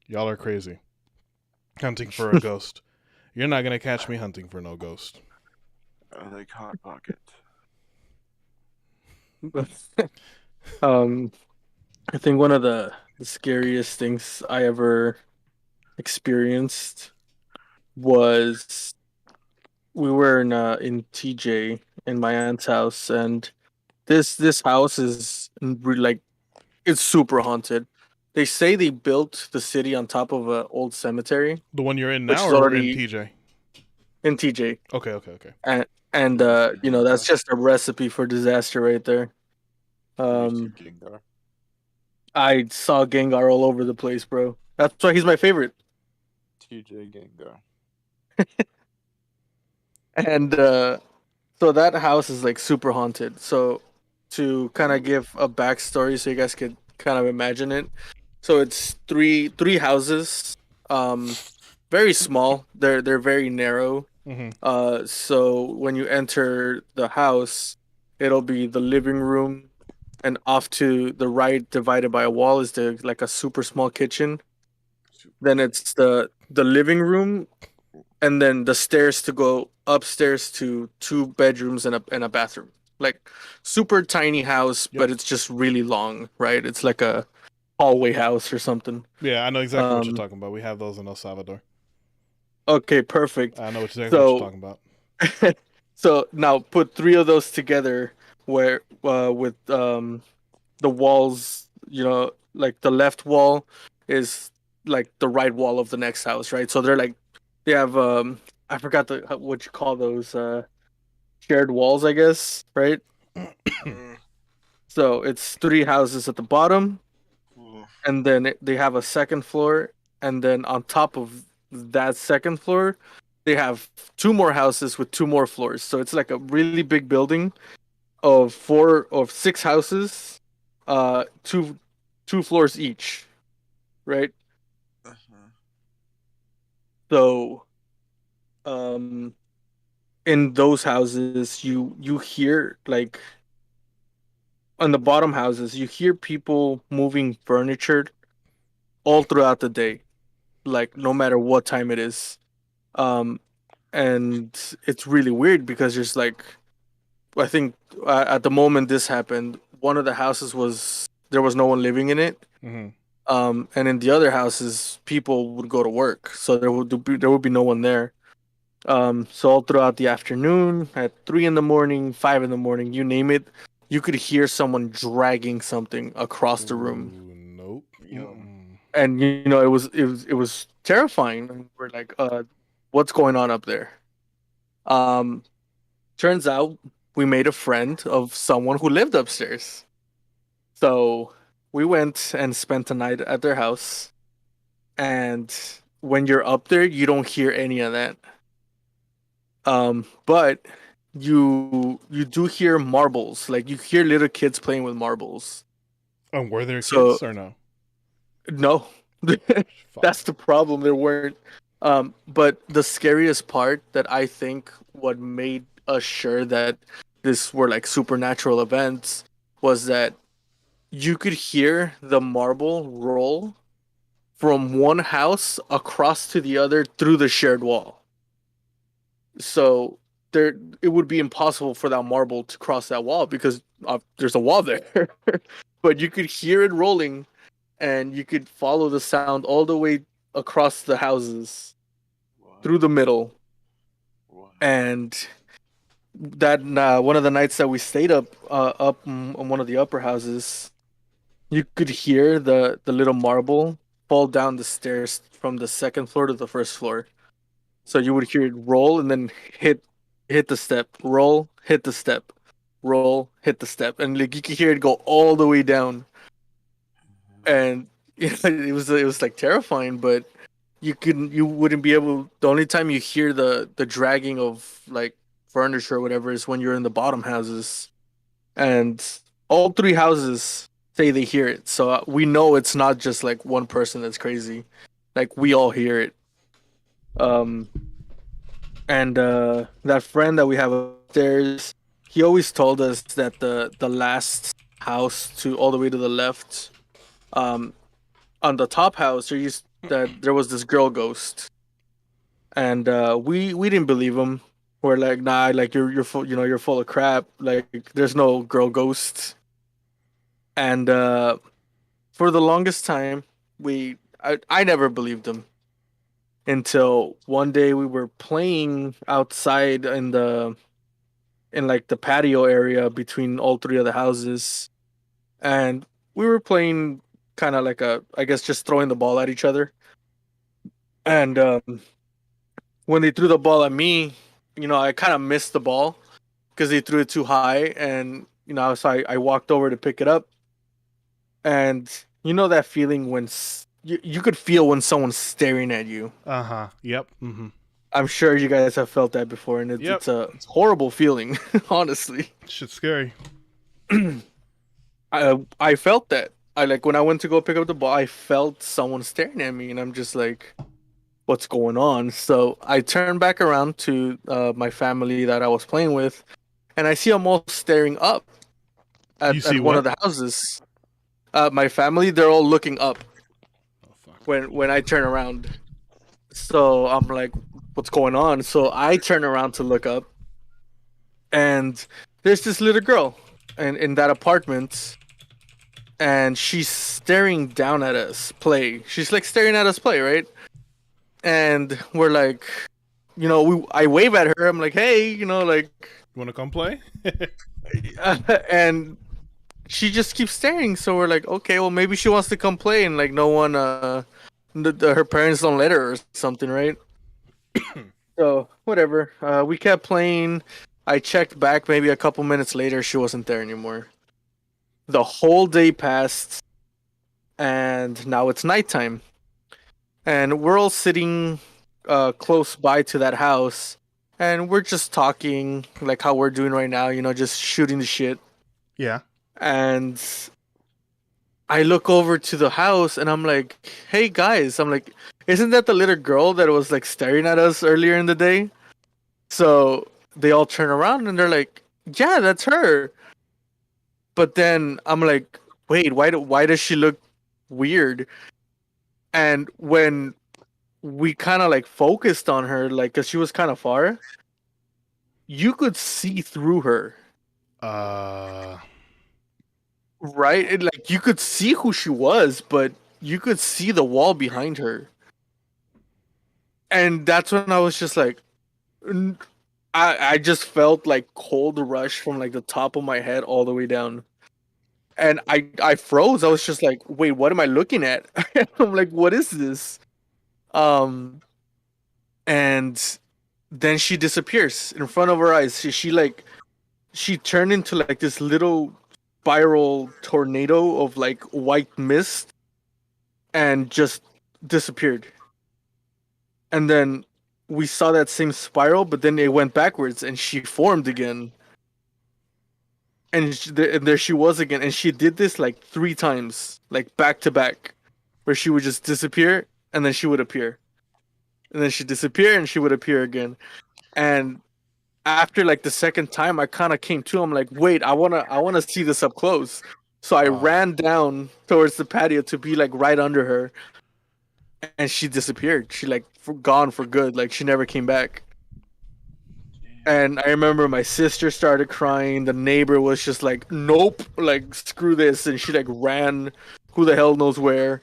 A: Y'all are crazy. Hunting for a ghost. You're not going to catch me hunting for no ghost.
C: I like Hot Pocket.
B: I think one of the scariest things I ever experienced was we were in TJ in my aunt's house, and this house is like it's super haunted. They say they built the city on top of an old cemetery,
A: The one you're in
B: which
A: now,
B: is
A: or in
B: already
A: TJ?
B: in TJ,
A: Okay.
B: and that's just a recipe for disaster right there.
C: Gengar.
B: I saw Gengar all over the place, bro. That's why he's my favorite.
C: TJ Gengar.
B: And so that house is like super haunted. So to kind of give a backstory, so you guys could kind of imagine it. So it's three houses, very small. They're very narrow.
A: Mm-hmm.
B: So when you enter the house, it'll be the living room, and off to the right, divided by a wall, is like a super small kitchen. Then it's the living room, and then the stairs to go upstairs to two bedrooms and a bathroom. Like super tiny house,
A: Yep.
B: but it's just really long, right? It's like a hallway house or something.
A: Yeah, I know exactly what you're talking about. We have those in El Salvador.
B: Okay, perfect.
A: I know exactly what you're talking about.
B: So now put three of those together, where with the walls, like the left wall is like the right wall of the next house, right? So they have I forgot what you call those shared walls, I guess, right? So it's three houses at the bottom, and then they have a second floor, and then on top of that second floor, they have two more houses with two more floors. So it's like a really big building of six houses, two floors each, right? So, in those houses, you hear like on the bottom houses, you hear people moving furniture all throughout the day, like no matter what time it is. Um, and it's really weird because there's like, I think at the moment this happened, one of the houses there was no one living in it.
A: Mm-hmm.
B: And in the other houses, people would go to work, so there would be no one there. So all throughout the afternoon, at 3 in the morning, 5 in the morning, you name it, you could hear someone dragging something across the room.
A: Ooh, nope. Mm-mm.
B: And it was terrifying. And we're like, what's going on up there? Um, turns out we made a friend of someone who lived upstairs. So we went and spent the night at their house. And when you're up there, you don't hear any of that. But you do hear marbles. Like you hear little kids playing with marbles.
A: Were there
B: So
A: kids or no?
B: no.
A: Fuck.
B: That's the problem. There weren't. But the scariest part that I think what made us sure that this were like supernatural events was that you could hear the marble roll from one house across to the other through the shared wall. So it would be impossible for that marble to cross that wall because there's a wall there. But you could hear it rolling, and you could follow the sound all the way across the houses through the middle. And that one of the nights that we stayed up on one of the upper houses, you could hear the little marble fall down the stairs from the second floor to the first floor. So you would hear it roll and then hit the step, roll, hit the step, roll, hit the step, and like you could hear it go all the way down. And it was like terrifying, but you wouldn't be able. The only time you hear the dragging of like furniture or whatever is when you're in the bottom houses, and all three houses say they hear it. So we know it's not just like one person that's crazy. Like we all hear it. And that friend that we have upstairs, he always told us that the last house to all the way to the left, on the top house, there was this girl ghost, and we didn't believe him. We're like, nah, like you're full, you're full of crap. Like there's no girl ghost. And for the longest time, I never believed him until one day we were playing outside in like the patio area between all three of the houses, and we were playing kind of like I guess just throwing the ball at each other. And when they threw the ball at me, I kind of missed the ball because they threw it too high, and so I walked over to pick it up, and that feeling when you could feel when someone's staring at you.
A: Yep. Mm-hmm.
B: I'm sure you guys have felt that before, and
A: Yep.
B: it's a horrible feeling, honestly.
A: Shit's scary.
B: I felt that. I like when I went to go pick up the ball, I felt someone staring at me, and I'm just like, what's going on? So I turned back around to my family that I was playing with, and I see them all staring up at one of the houses. My family, they're all looking up when I turn around. So I'm like, what's going on? So I turn around to look up, and there's this little girl in that apartment, and she's staring down at us play. She's like staring at us play, right? And we're like, I wave at her. I'm like, hey, like,
A: you want to come play?
B: and she just keeps staring. So we're like, okay, well, maybe she wants to come play, and like no one, her parents don't let her or something, right? So whatever. We kept playing. I checked back maybe a couple minutes later. She wasn't there anymore. The whole day passed, and now it's nighttime. And we're all sitting close by to that house, and we're just talking like how we're doing right now, just shooting the shit.
A: Yeah.
B: And I look over to the house, and I'm like, hey guys, I'm like, isn't that the little girl that was like staring at us earlier in the day? So they all turn around, and they're like, yeah, that's her. But then I'm like, wait, why does she look weird? And when we kind of like focused on her, like, cause she was kind of far, you could see through her. Right? Like you could see who she was, but you could see the wall behind her. And that's when I was just like, I just felt like cold rush from like the top of my head all the way down. And I froze. I was just like, wait, what am I looking at? I'm like, what is this? Um and then she disappears in front of her eyes. She turned into like this little spiral tornado of like white mist and just disappeared. And then we saw that same spiral, but then it went backwards and she formed again. And there she was again. And she did this like 3 times, like back to back, where she would just disappear and then she would appear. And then she'd disappear and she would appear again. And after like the second time, I kind of came to. I'm like, wait, I wanna see this up close. So I ran down towards the patio to be like right under her, and she disappeared. She like gone for good. Like she never came back. And I remember my sister started crying. The neighbor was just like, nope, like screw this, and she like ran, who the hell knows where.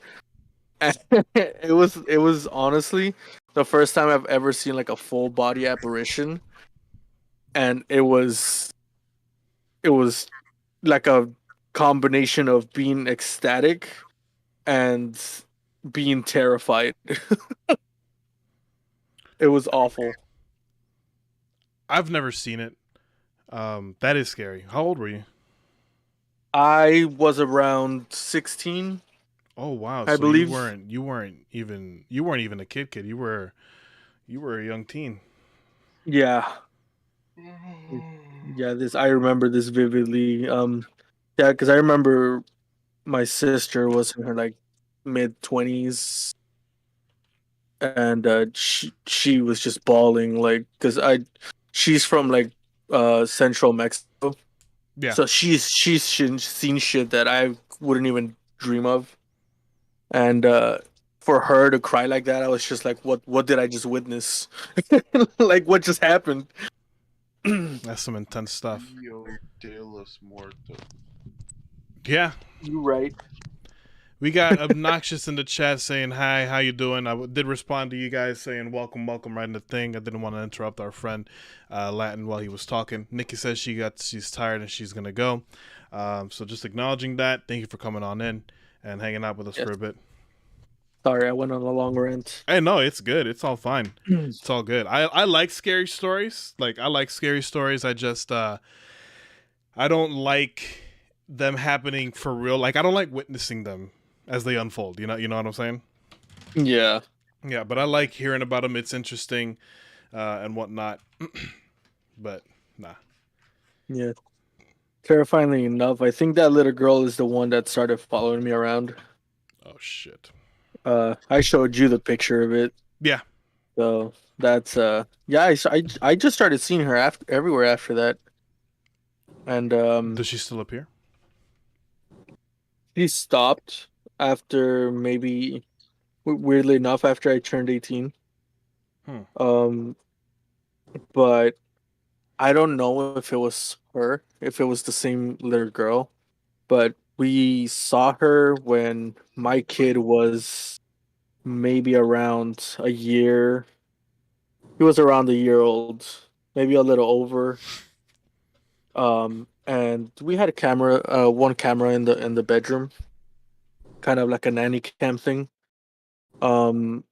B: And it was honestly the first time I've ever seen like a full body apparition, and it was like a combination of being ecstatic and being terrified. It was awful.
A: I've never seen it. That is scary. How old were you?
B: I was around 16,
A: Oh wow!
B: I
A: So you
B: believe.
A: weren't even a kid. You were a young teen.
B: Yeah, yeah. This I remember this vividly. Yeah, because I remember my sister was in her like mid 20s, and she was just bawling like because she's from like central Mexico,
A: Yeah.
B: so she's seen shit that I wouldn't even dream of, and for her to cry like that, I was just like, what did I just witness? Like what just happened?
A: That's some intense stuff.
C: Dio de los Muertos.
A: Yeah.
B: You right.
A: We got Obnoxious in the chat saying hi, how you doing? I did respond to you guys saying welcome, welcome right in the thing. I didn't want to interrupt our friend Latin while he was talking. Nikki says she's tired and she's gonna go. So just acknowledging that. Thank you for coming on in and hanging out with us
B: Yes.
A: for a bit.
B: Sorry, I went on a long rant.
A: Hey, no, it's good. It's all fine. It's all good. I like scary stories. Like I like scary stories. I just I don't like them happening for real. Like I don't like witnessing them as they unfold. You know what I'm saying?
B: Yeah.
A: Yeah, but I like hearing about them. It's interesting and whatnot. But nah.
B: Yeah. Terrifyingly enough, I think that little girl is the one that started following me around.
A: Oh shit.
B: I showed you the picture of it.
A: Yeah.
B: So that's yeah, I just started seeing her everywhere after that. And
A: Does she still appear?
B: she stopped after maybe weirdly enough after I turned 18.
A: Hmm.
B: But I don't know if it was her, if it was the same little girl, but we saw her when my kid was maybe around a year. He was around a year old, maybe a little over. And we had a camera, one camera in the bedroom, kind of like a nanny cam thing. Um,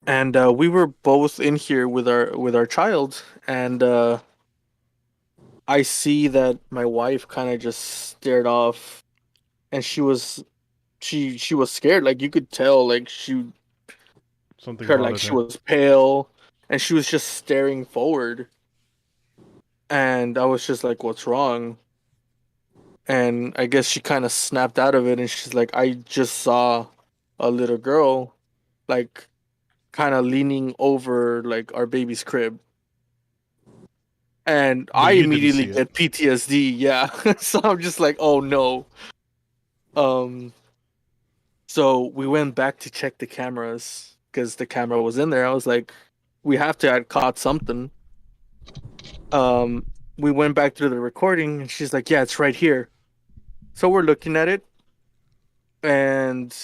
B: and we were both in here with our child, and I see that my wife kind of just stared off, and she was scared. Like you could tell, like
A: Something
B: her like
A: bothered
B: she
A: her.
B: was pale, and she was just staring forward. And I was just like, "What's wrong?" And I guess she kind of snapped out of it, and she's like, "I just saw a little girl, like kind of leaning over like our baby's crib." And
A: But
B: I
A: you didn't
B: immediately
A: see it.
B: get PTSD. Yeah, so I'm just like, "Oh no." Um, so we went back to check the cameras because the camera was in there. I was like, "We have to have caught something." Um, we went back through the recording, and she's like, "Yeah, it's right here." So we're looking at it, and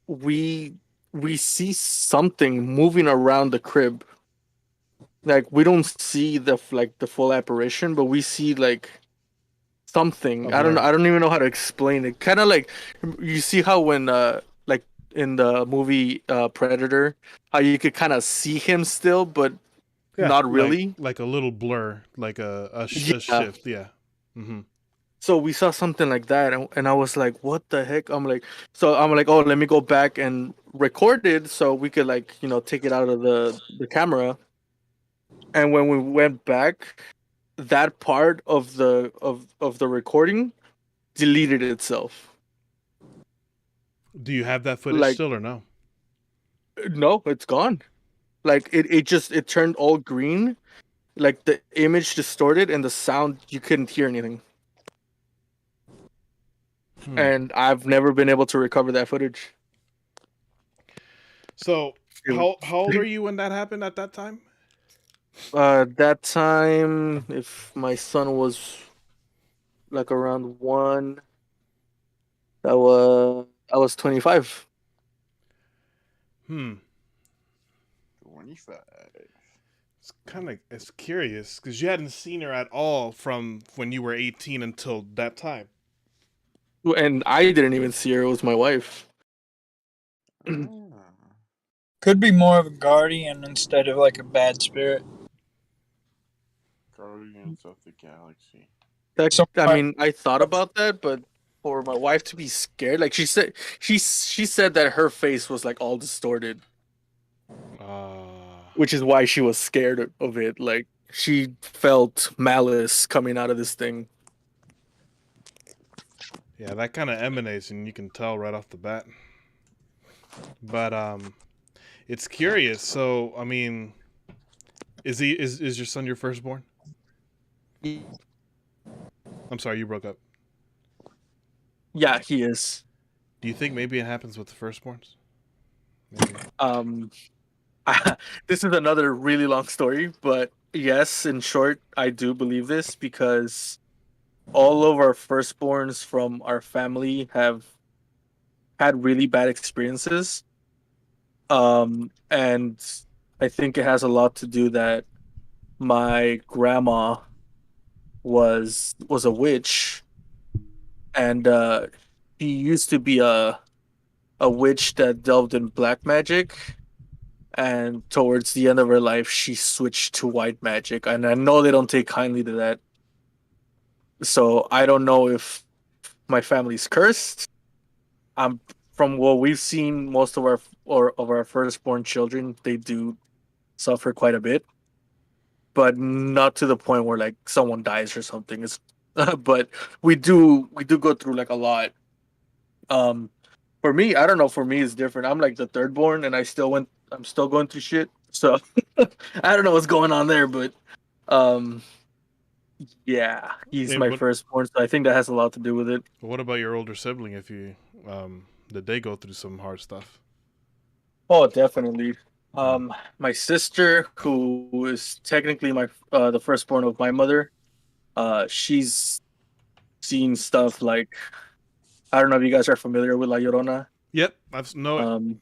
B: we we see something moving around the crib, Like we don't see the full apparition, but we see like something.
A: A blur.
B: I don't even know how to explain it. Kind of like you see how when like in the movie Predator, how you could kind of see him still, but
A: Yeah,
B: not really.
A: like a little blur, like a
B: Yeah.
A: shift. Yeah. Mm-hmm.
B: So we saw something like that, and I was like, "What the heck?" I'm like, "Oh, let me go back and record it so we could like take it out of the camera." And when we went back, that part of the recording deleted itself.
A: Do you have that footage
B: Like,
A: still or no?
B: no, it's gone. Like it turned all green. Like the image distorted and the sound you couldn't hear anything.
A: Hmm.
B: And I've never been able to recover that footage.
A: So how old are you when that happened at that time?
B: That time, if my son was like around 1, I was 25.
A: Hmm.
C: 25.
A: It's curious because you hadn't seen her at all from when you were 18 until that time.
B: And I didn't even see her. It was my wife.
D: Could be more of a guardian instead of like a bad spirit.
C: Guardians of the Galaxy.
B: I mean, I thought about that, but for my wife to be scared, like she said that her face was like all distorted, which is why she was scared of it. Like she felt malice coming out of this thing.
A: Yeah, that kind of emanates, and you can tell right off the bat. But it's curious. So I mean, is your son your firstborn? I'm sorry, you broke up.
B: Yeah, he is.
A: Do you think maybe it happens with the firstborns? Maybe.
B: Um, this is another really long story, but yes, in short, I do believe this because all of our firstborns from our family have had really bad experiences. And I think it has a lot to do that my grandma was a witch, and she used to be a witch that delved in black magic. And towards the end of her life, she switched to white magic, and I know they don't take kindly to that. So I don't know if my family's cursed. From what we've seen, most of our firstborn children, they do suffer quite a bit, but not to the point where like someone dies or something. It's but we do go through like a lot. Um, for me, I don't know. For me, it's different. I'm like the third born, and I'm still going through shit. So I don't know what's going on there, but um, yeah, he's my
A: What
B: firstborn, so I think that has a lot to do with it.
A: What about your older sibling? If you did they go through some hard stuff?
B: Oh, definitely. My sister, who is technically my the firstborn of my mother, she's seen stuff like I don't know if you guys are familiar with La Llorona.
A: Yep, I've know it.
B: Um,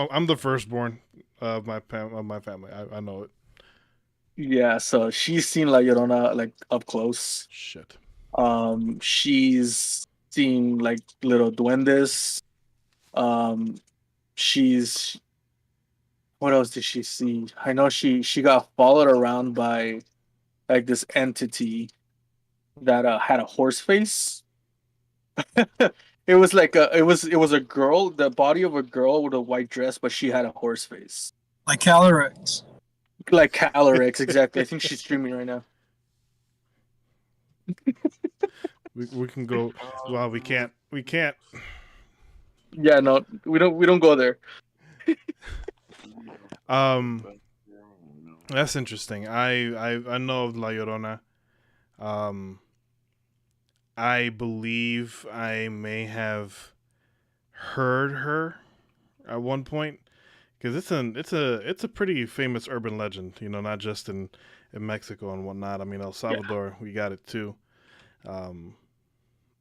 A: I'm the firstborn of my family. I know it.
B: yeah, so she's seen La Llorona like up close.
A: Shit.
B: She's seen like little duendes. Um, she's what else did she see? I know she got followed around by like this entity that had a horse face. It was like it was a girl, the body of a girl with a white dress, but she had a horse face.
D: Like Calyrex.
B: Like Calyrex, exactly. I think she's streaming right now.
A: We can go. Well, we can't. We can't.
B: Yeah, no, we don't go there.
A: That's interesting. I know of La Llorona. I believe I may have heard her at one point because it's a pretty famous urban legend. You know, not just in Mexico and whatnot. I mean, El Salvador, we got it too.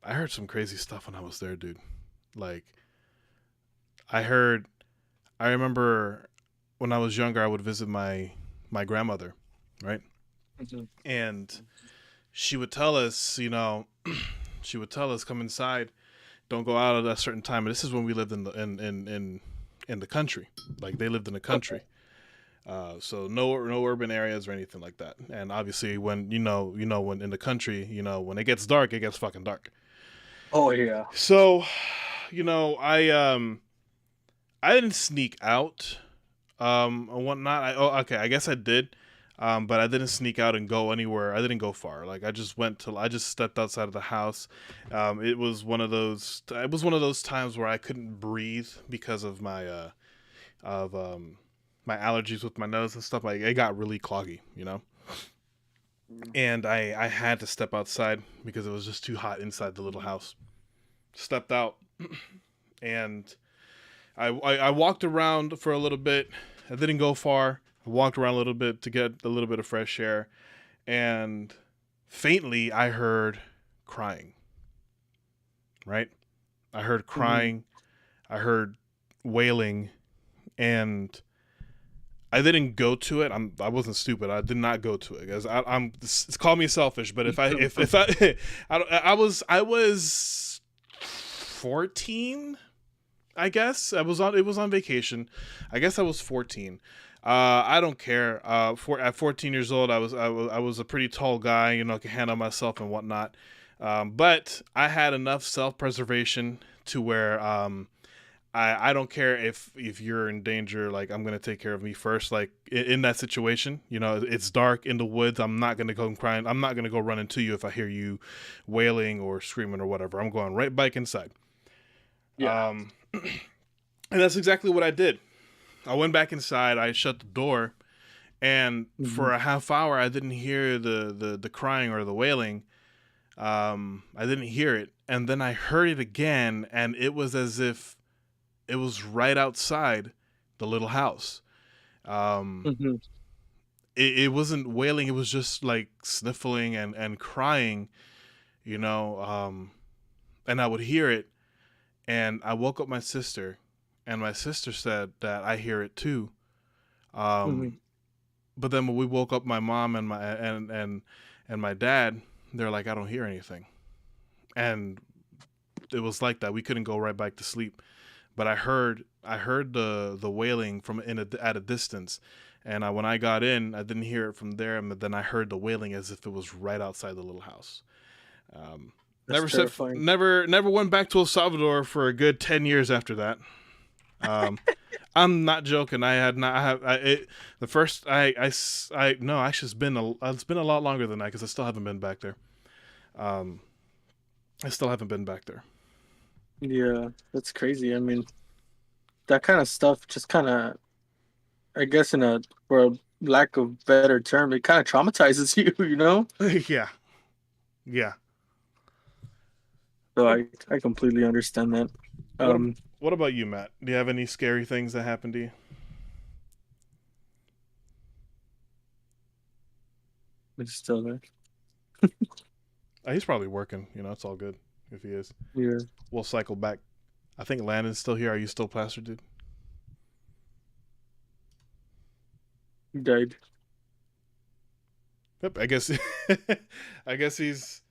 A: I heard some crazy stuff when I was there, dude. Like, I remember when I was younger, I would visit my my grandmother, right?
B: Mhm.
A: And she would tell us, she would tell us, come inside, don't go out at a certain time. And this is when we lived in the country. Like they lived in the country. So no urban areas or anything like that. And obviously when when in the country, when it gets dark, it gets fucking dark.
B: Oh yeah.
A: So, I didn't sneak out and whatnot. Okay, I guess I did. But I didn't sneak out and go anywhere. I didn't go far. Like I just stepped outside of the house. It was one of those times where I couldn't breathe because of of my allergies with my nose and stuff. Like it got really cloggy, and I had to step outside because it was just too hot inside the little house. Stepped out, and I walked around for a little bit. I didn't go far. I walked around a little bit to get a little bit of fresh air, and faintly I heard crying. Right? I heard crying. I heard wailing, and I didn't go to it. I wasn't stupid. I did not go to it because it's call me selfish, but if I was 14, I guess. It was on vacation. I guess I was 14. I don't care. At 14 years old, I was a pretty tall guy, could handle myself and whatnot. But I had enough self-preservation to where I don't care if you're in danger. Like I'm gonna take care of me first. Like in that situation, it's dark in the woods. I'm not gonna go crying. I'm not gonna go run into you if I hear you wailing or screaming or whatever. I'm going right back inside.
B: Yeah.
A: And that's exactly what I did. I went back inside. I shut the door, and for a half hour, I didn't hear the crying or the wailing. I didn't hear it, and then I heard it again, and it was as if it was right outside the little house. It wasn't wailing. It was just like sniffling and crying, and I would hear it, and I woke up my sister, and my sister said that I hear it too. But then when we woke up my mom and my dad, they're like, I don't hear anything. And it was like that. We couldn't go right back to sleep. But I heard the wailing from at a distance. And when I got in, I didn't hear it from there, but then I heard the wailing as if it was right outside the little house. Never went back to El Salvador for a good 10 years after that. I'm not joking. Actually it's been a lot longer than that because I still haven't been back there.
B: Yeah, that's crazy. I mean, that kind of stuff just kind of, I guess, for a lack of better term, it kind of traumatizes you,
A: Yeah. Yeah.
B: So I completely understand that.
A: What about you, Matt? Do you have any scary things that happened to you?
B: It's still there.
A: He's probably working. It's all good if he is.
B: Yeah.
A: We'll cycle back. I think Landon's still here. Are you still plastered, dude?
B: He died.
A: Yep. I guess. I guess he's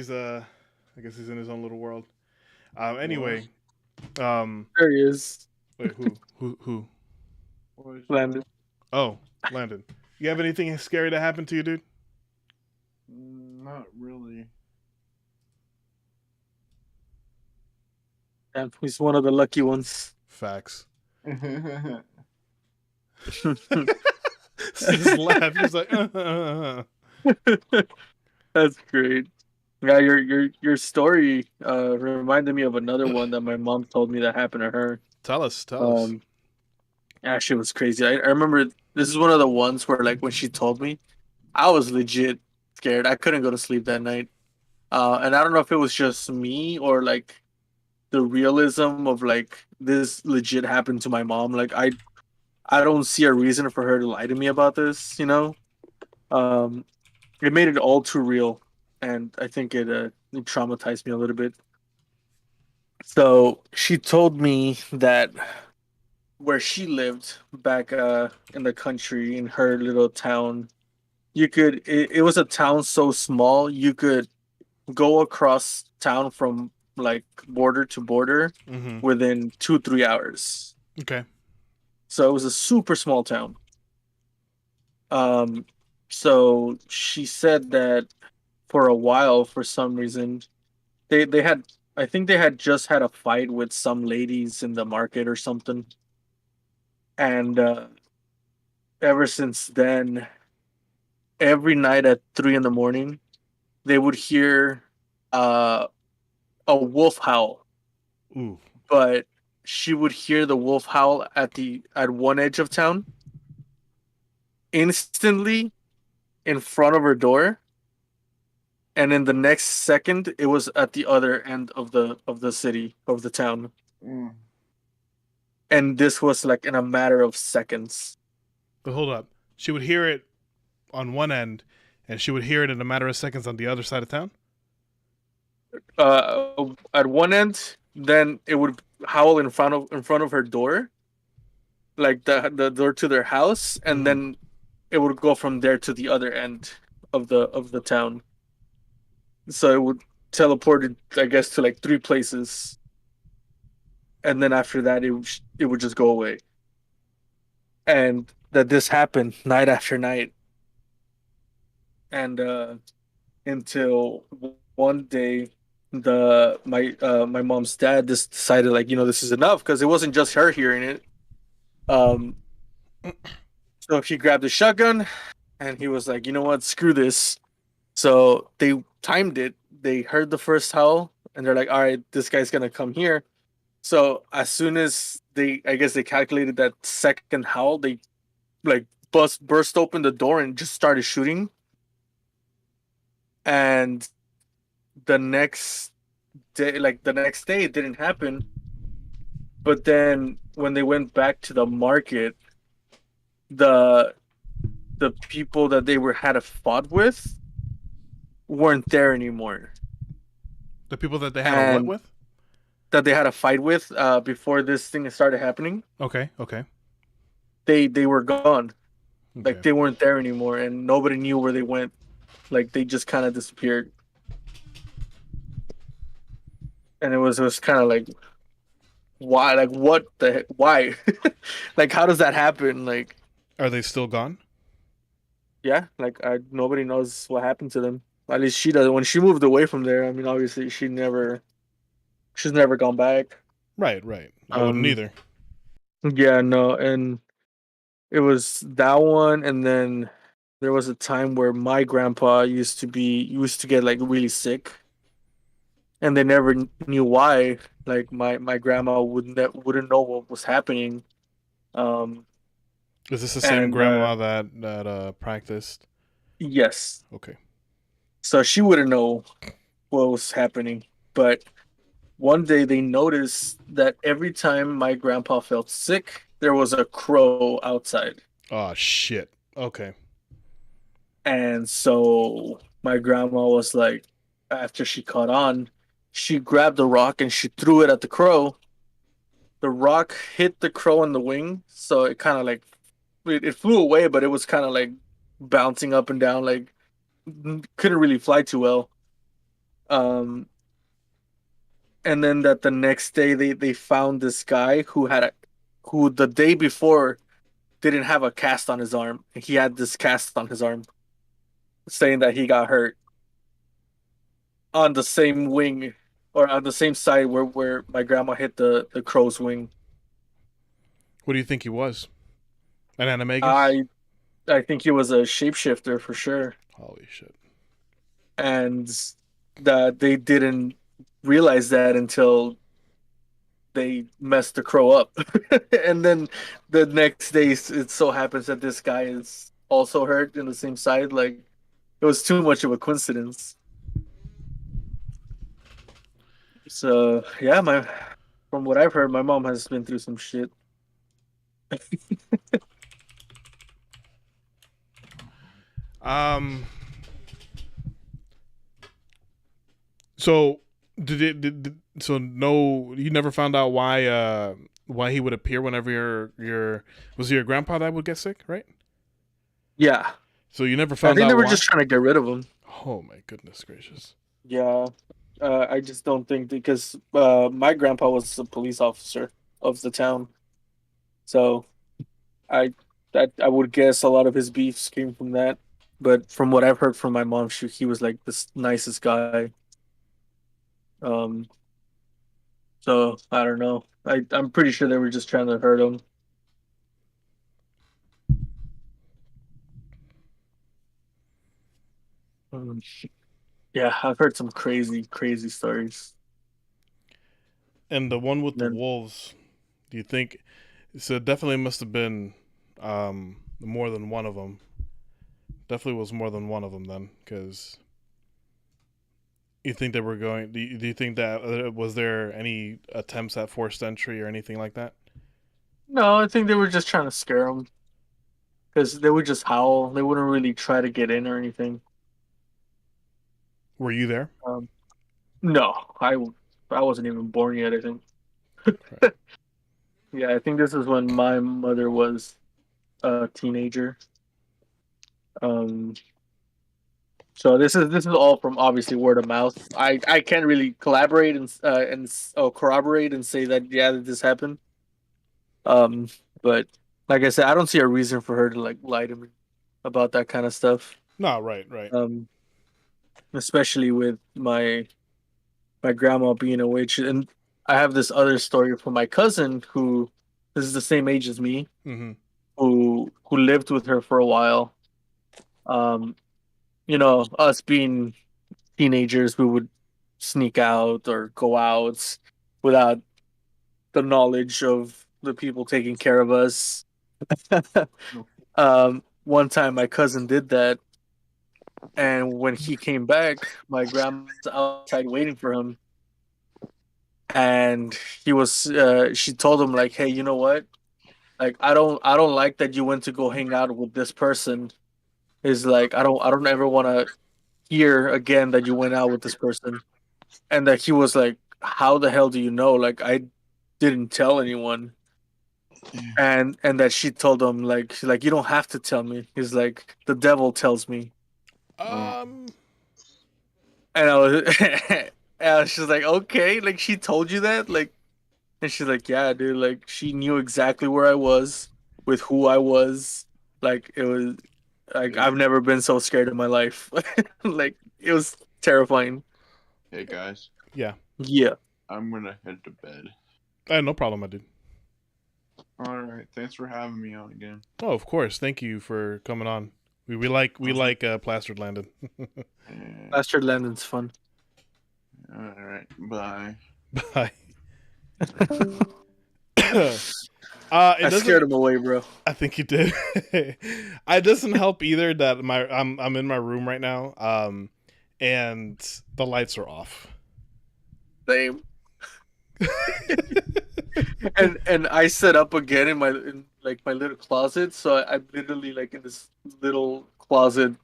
A: in his own little world. Anyway.
B: There he is.
A: Wait, who?
B: Landon.
A: Oh, Landon. You have anything scary that happened to you, dude?
C: Not really.
B: And he's one of the lucky ones.
A: Facts.
C: That's
A: His laugh. He's like,
B: That's great. Yeah, your story reminded me of another one that my mom told me that happened to her.
A: Tell us.
B: Yeah, shit was crazy. I remember this is one of the ones where, like, when she told me, I was legit scared. I couldn't go to sleep that night. And I don't know if it was just me or like the realism of like this legit happened to my mom. Like I don't see a reason for her to lie to me about this. It made it all too real, and I think it traumatized me a little bit. So she told me that where she lived back in the country in her little town, it was a town so small you could go across town from like border to border
A: Mm-hmm.
B: within 2-3 hours.
A: Okay.
B: So it was a super small town. Um, so she said that for a while, for some reason, they had I think they had just had a fight with some ladies in the market or something, and ever since then, every night at 3 in the morning, they would hear uh, a wolf howl,
A: Ooh.
B: but she would hear the wolf howl at one edge of town instantly in front of her door, and in the next second it was at the other end of the city of the town, and this was like in a matter of seconds.
A: But hold up. She would hear it on one end, and she would hear it in a matter of seconds on the other side of town?
B: At one end, then it would howl in front of her door, like the door to their house, and then it would go from there to the other end of the town. So it would teleport it, I guess, to like 3 places, and then after that, it would just go away. And that this happened night after night, and until one day, my mom's dad just decided, like, this is enough, because it wasn't just her hearing it. Um, so he grabbed a shotgun, and he was like, you know what, screw this. So they timed it. They heard the first howl, and they're like, all right, this guy's gonna come here. So as soon as I guess they calculated that second howl, they like burst open the door and just started shooting. And the next day, it didn't happen. But then when they went back to the market, the people that they had a fought with weren't there anymore.
A: The people that they had a what with?
B: That they had a fight with before this thing started happening.
A: Okay.
B: They were gone.
A: Okay.
B: Like, they weren't there anymore, and nobody knew where they went. Like, they just kind of disappeared. And it was kind of like, why? Like, what the heck? Why? Like, how does that happen? Like,
A: Are they still gone?
B: yeah, like, nobody knows what happened to them. At least she doesn't. When she moved away from there, I mean, obviously she's never gone back.
A: Right. I wouldn't either.
B: Yeah, no, and it was that one, and then there was a time where my grandpa used to get like really sick, and they never knew why. Like, my grandma wouldn't know what was happening.
A: Is this the same grandma that practiced?
B: Yes.
A: Okay.
B: So she wouldn't know what was happening, but one day they noticed that every time my grandpa felt sick, there was a crow outside.
A: Oh shit. Okay.
B: And so my grandma was like, after she caught on, she grabbed a rock and she threw it at the crow. The rock hit the crow in the wing, so it kind of like it flew away, but it was kind of like bouncing up and down, like couldn't really fly too well. And then that the next day they found this guy who the day before didn't have a cast on his arm. He had this cast on his arm, saying that he got hurt on the same wing, or on the same side where my grandma hit the crow's wing.
A: What do you think he was? An animagus?
B: I think he was a shapeshifter for sure.
A: Holy shit.
B: And that they didn't realize that until they messed the crow up. And then the next day, it so happens that this guy is also hurt in the same side. Like, it was too much of a coincidence. So yeah, from what I've heard, my mom has been through some shit.
A: So so no, you never found out why why he would appear whenever was it your grandpa that would get sick, right?
B: Yeah,
A: So you never
B: I
A: found
B: think
A: out
B: they were
A: why?
B: just trying to get rid of him.
A: Oh my goodness gracious.
B: Yeah, I just don't think because my grandpa was a police officer of the town, so I I would guess a lot of his beefs came from that. But from what I've heard from my mom, he was like the nicest guy. Um, so I don't know. I'm pretty sure they were just trying to hurt him. Um, yeah, I've heard some crazy stories.
A: And the one with the
B: Then
A: wolves, do you think? So it definitely must have been more than one of them. Definitely was more than one of them then, because you think they were going. Do you think that was there any attempts at forced entry or anything like that?
B: no, I think they were just trying to scare him because they would just howl. They wouldn't really try to get in or anything.
A: Were you there?
B: Um, no, I wasn't even born yet. I think.
A: Right.
B: Yeah, I think this is when my mother was a teenager. Um, so this is all from obviously word of mouth. I can't really collaborate and corroborate and say that yeah that this happened. Um, but like I said, I don't see a reason for her to like lie to me about that kind of stuff.
A: No, right.
B: Um, especially with my grandma being a witch, and I have this other story from my cousin who is the same age as me,
A: Mm-hmm.
B: who lived with her for a while. Um, us being teenagers, we would sneak out or go out without the knowledge of the people taking care of us. One time my cousin did that, and when he came back, my grandma was outside waiting for him, and she told him like, "Hey, you know what? Like, I don't like that you went to go hang out with this person. Is like, I don't ever want to hear again that you went out with this person." And that he was like, "How the hell do you know? Like, I didn't tell anyone." And that she told him like, she's like, "You don't have to tell me." He's like, "The devil tells me."
A: Um,
B: And I was, and she's like, "Okay, like she told you that, like," and she's like, "Yeah, dude, like she knew exactly where I was, with who I was. Like it was, like
C: Hey,
B: I've never been so scared in my life. Like it was terrifying."
C: hey guys,
A: yeah.
B: Yeah.
C: I'm gonna head to bed.
A: No problem, I did.
C: All right, thanks for having me on again.
A: Oh, of course. Thank you for coming on. We like Plastered Landon.
C: And,
B: Bastard Landon's fun.
C: all right, bye.
A: Bye.
B: I
A: It
B: scared
A: doesn't.
B: him away, bro.
A: I think you did. It doesn't help either that I'm in my room right now. And the lights are off.
B: Same. And I set up again in like my little closet, so I'm literally like in this little closet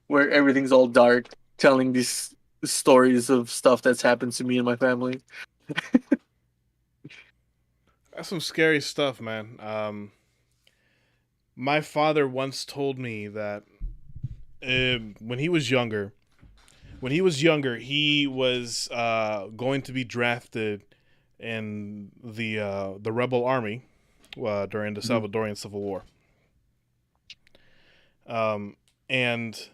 B: where everything's all dark, telling these stories of stuff that's happened to me and my family.
A: That's some scary stuff, man. My father once told me that when he was younger, he was going to be drafted in the rebel army during the Salvadorian Civil War. And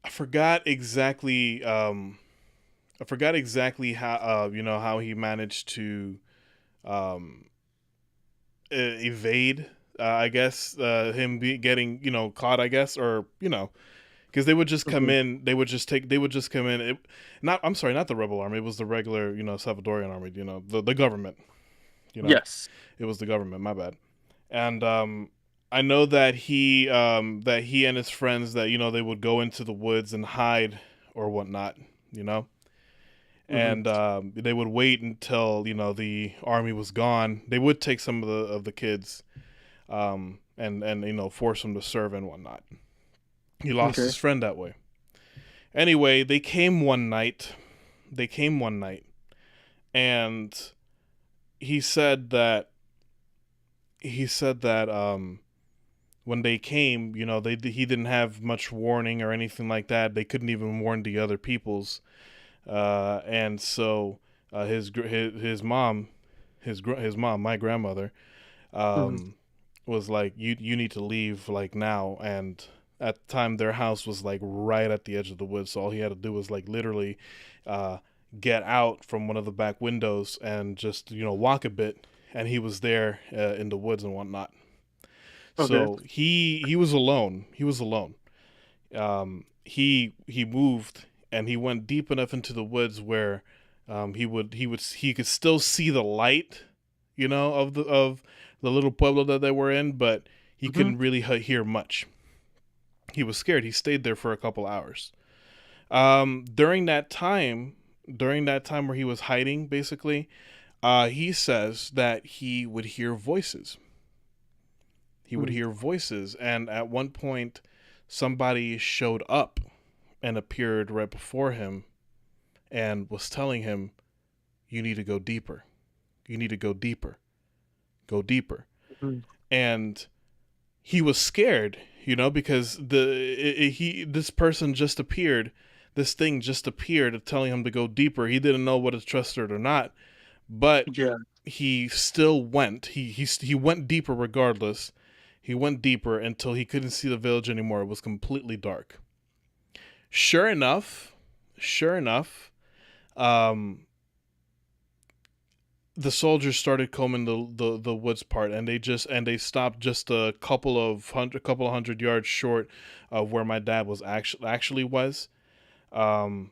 A: I forgot exactly. I forgot exactly how how he managed to evade. I guess him getting caught. I guess or because they would just come in. They would just take. They would just come in. I'm sorry, not the rebel army. It was the regular Salvadorian army. The government.
B: Yes.
A: It was the government. My bad. And I know that he and his friends that they would go into the woods and hide or whatnot. And they would wait until the army was gone. They would take some of the kids, and force them to serve and whatnot. He lost his friend that way. Anyway, they came one night, and he said that when they came, he didn't have much warning or anything like that. They couldn't even warn the other peoples, and so his mom, my grandmother, was like, you need to leave like now. And at the time, their house was like right at the edge of the woods, so all he had to do was like literally get out from one of the back windows and just walk a bit, and he was there in the woods and whatnot.
B: Okay.
A: So he was alone. He moved, and he went deep enough into the woods where he could still see the light, of the little pueblo that they were in, but he couldn't really hear much. He was scared. He stayed there for a couple hours. During that time where he was hiding, basically, he says that he would hear voices. He would hear voices, and at one point, somebody showed up and appeared right before him and was telling him, you need to go deeper. You need to go deeper. Go deeper. And he was scared, because this person just appeared. This thing just appeared telling him to go deeper. He didn't know whether to trust it or not, but he still went. He went deeper regardless. He went deeper until he couldn't see the village anymore. It was completely dark. Sure enough, the soldiers started combing the woods part, and they stopped just a couple of hundred yards short of where my dad was actually was, and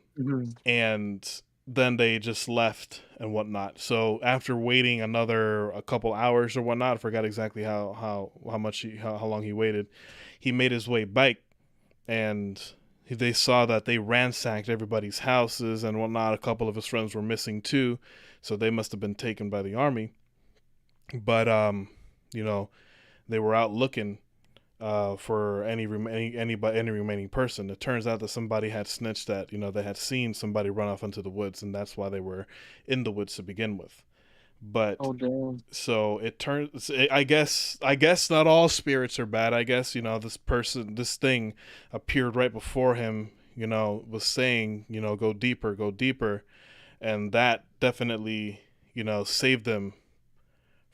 A: then they just left and whatnot. So after waiting a couple hours or whatnot, I forgot exactly how long he waited. He made his way back, and they saw that they ransacked everybody's houses and whatnot. A couple of his friends were missing too, so they must have been taken by the army. But they were out looking for any remaining person. It turns out that somebody had snitched that they had seen somebody run off into the woods, and that's why they were in the woods to begin with. But so it turns. I guess not all spirits are bad. I guess this thing appeared right before him. Was saying go deeper, and that definitely saved them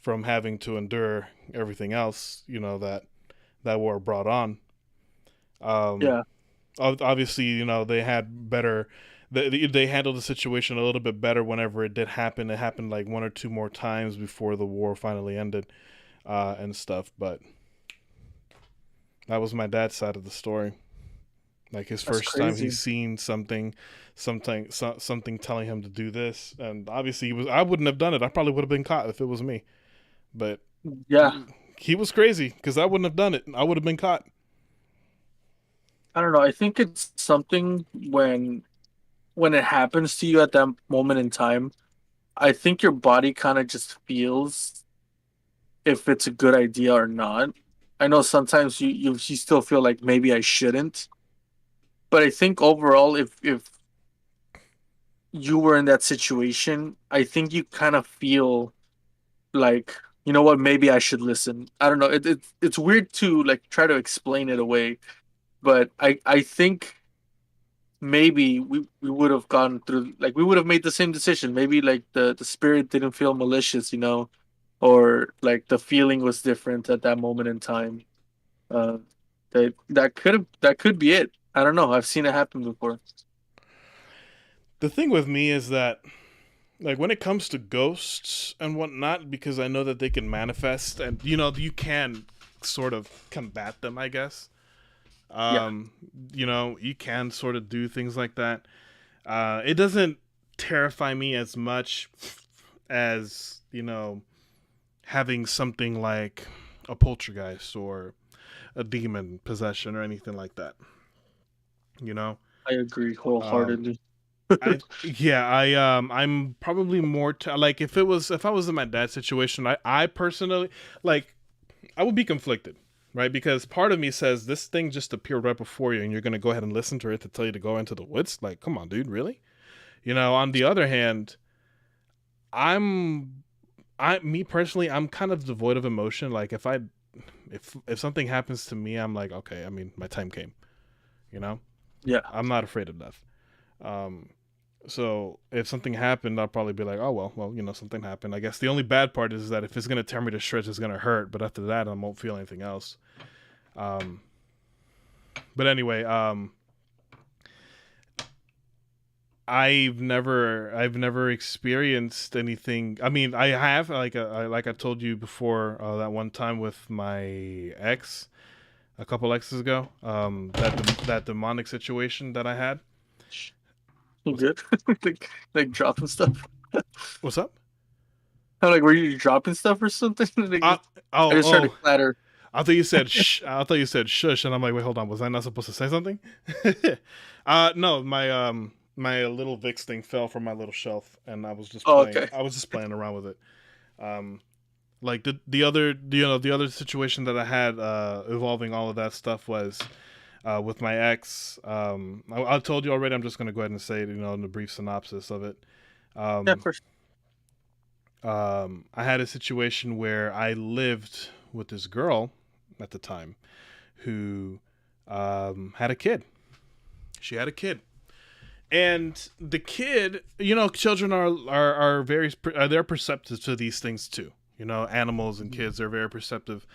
A: from having to endure everything else that war brought on. Obviously, they had better. They handled the situation a little bit better whenever it did happen. It happened like one or two more times before the war finally ended, and stuff. But that was my dad's side of the story. Like his first time he's seen something telling him to do this, and obviously I wouldn't have done it. I probably would have been caught if it was me. But he was crazy because I wouldn't have done it. I would have been caught.
B: I don't know. I think it's something when it happens to you at that moment in time, I think your body kind of just feels if it's a good idea or not. I know sometimes you still feel like maybe I shouldn't, but I think overall, if you were in that situation, I think you kind of feel like, you know what, maybe I should listen. I don't know. It's weird to like try to explain it away, but I think maybe we would have gone through, like we would have made the same decision. Maybe like the spirit didn't feel malicious, or like the feeling was different at that moment in time. That could be it. I don't know. I've seen it happen before.
A: The thing with me is that, like, when it comes to ghosts and whatnot, because I know that they can manifest, and you can sort of combat them, I guess. You can sort of do things like that. It doesn't terrify me as much as, having something like a poltergeist or a demon possession or anything like that.
B: I agree wholeheartedly.
A: I'm probably more like if I was in my dad's situation, I personally, like, I would be conflicted. Right, because part of me says this thing just appeared right before you, and you're gonna go ahead and listen to it to tell you to go into the woods. Like, come on, dude, really? On the other hand, Me personally, I'm kind of devoid of emotion. Like if something happens to me, I'm like, okay, I mean, my time came, you know?
B: Yeah.
A: I'm not afraid of death. So if something happened, I'll probably be like, oh, well, something happened. I guess the only bad part is that if it's going to tear me to shreds, it's going to hurt. But after that, I won't feel anything else. But anyway, I've never experienced anything. I mean, I have like I told you before that one time with my ex, a couple exes ago. That demonic situation that I had.
B: You good? like dropping stuff.
A: What's up?
B: I'm like, were you dropping stuff or something? I just heard a clatter.
A: I thought you said shh. I thought you said shush, and I'm like, wait, hold on. Was I not supposed to say something? No, my little Vicks thing fell from my little shelf, and I was just playing.
B: Okay.
A: I was just playing around with it. Like the other situation that I had involving all of that stuff was with my ex. I told you already. I'm just gonna go ahead and say it. In the brief synopsis of it.
B: Yeah, for sure.
A: I had a situation where I lived with this girl at the time who had a kid. She had a kid. And the kid, children are very, they're perceptive to these things too. Animals and kids are very perceptive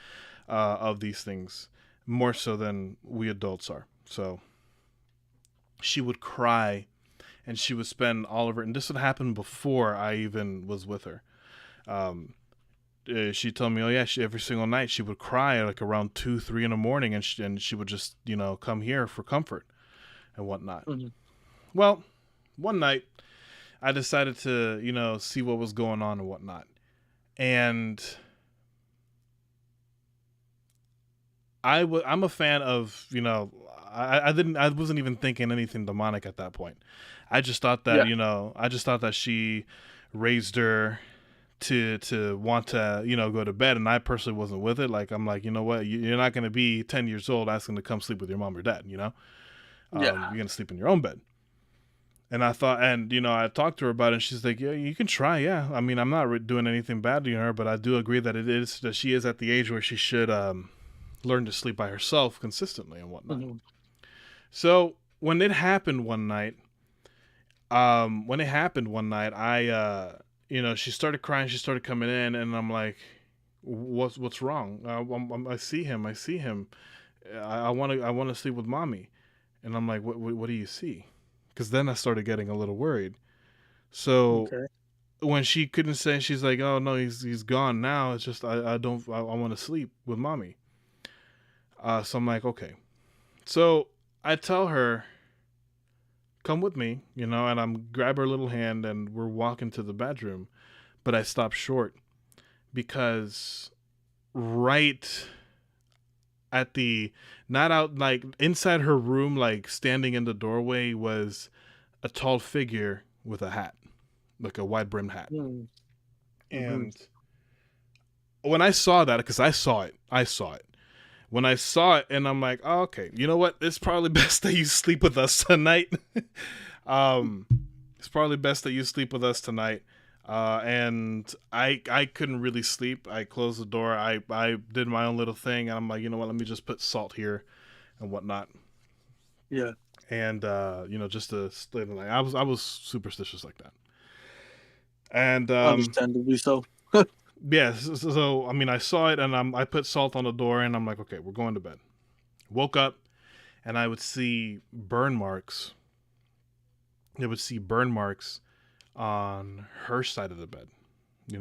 A: of these things, more so than we adults are. So she would cry and she would spend all of her, and this would happen before I even was with her. She told me, oh yeah, every single night she would cry like around 2-3 in the morning, and she would just come here for comfort and whatnot.
B: Mm-hmm.
A: Well, one night I decided to see what was going on and whatnot, and I'm a fan of I wasn't even thinking anything demonic at that point. I just thought that she raised her to want to go to bed, and I personally wasn't with it. Like, I'm like, you know what, you're not going to be 10 years old asking to come sleep with your mom or dad. You're going to sleep in your own bed. And I thought, and I talked to her about it, and she's like, yeah, you can try. Yeah, I mean, I'm not doing anything bad to her, but I do agree that she is at the age where she should learn to sleep by herself consistently and whatnot.
B: Mm-hmm.
A: So when it happened one night, I she started crying, she started coming in, and I'm like, what's wrong? I see him. I want to sleep with mommy. And I'm like, what do you see? Because then I started getting a little worried. So when she couldn't say, she's like, oh no, he's gone now. It's just I want to sleep with mommy. So I'm like, okay. So I tell her, come with me, and I'm grab her little hand and we're walking to the bedroom, but I stop short because right at not out, like inside her room, like standing in the doorway, was a tall figure with a hat, like a wide brimmed hat. Mm-hmm. And when I saw that, because I saw it. When I saw it, and I'm like, oh, okay, you know what? It's probably best that you sleep with us tonight. It's probably best that you sleep with us tonight. And I couldn't really sleep. I closed the door. I did my own little thing, and I'm like, you know what? Let me just put salt here and whatnot.
B: Yeah.
A: And just to stay the night. I was superstitious like that. And
B: understandably so.
A: Yeah, so I mean, I saw it, and I put salt on the door, and I'm like, okay, we're going to bed. Woke up, and I would see burn marks. I would see burn marks on her side of the bed.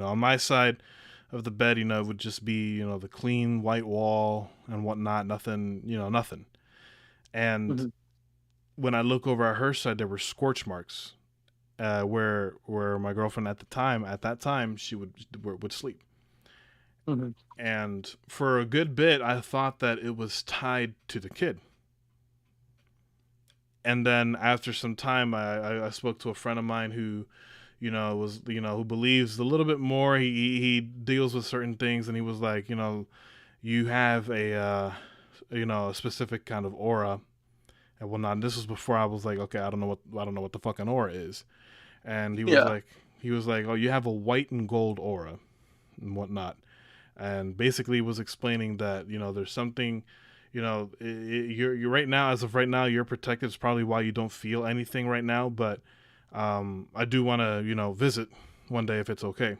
A: On my side of the bed, it would just be, the clean white wall and whatnot, nothing, nothing. And when I look over at her side, there were scorch marks. Where my girlfriend at that time she would sleep.
B: Mm-hmm.
A: And for a good bit, I thought that it was tied to the kid. And then after some time, I spoke to a friend of mine who, who believes a little bit more. He deals with certain things, and he was like, you have a specific kind of aura. And whatnot. This was before I was like, okay, I don't know what the fucking aura is. And he was like, He was like, "Oh, you have a white and gold aura and whatnot," and basically was explaining that there's something, you're right now, as of right now, you're protected. It's probably why you don't feel anything right now, but I do want to visit one day if it's okay.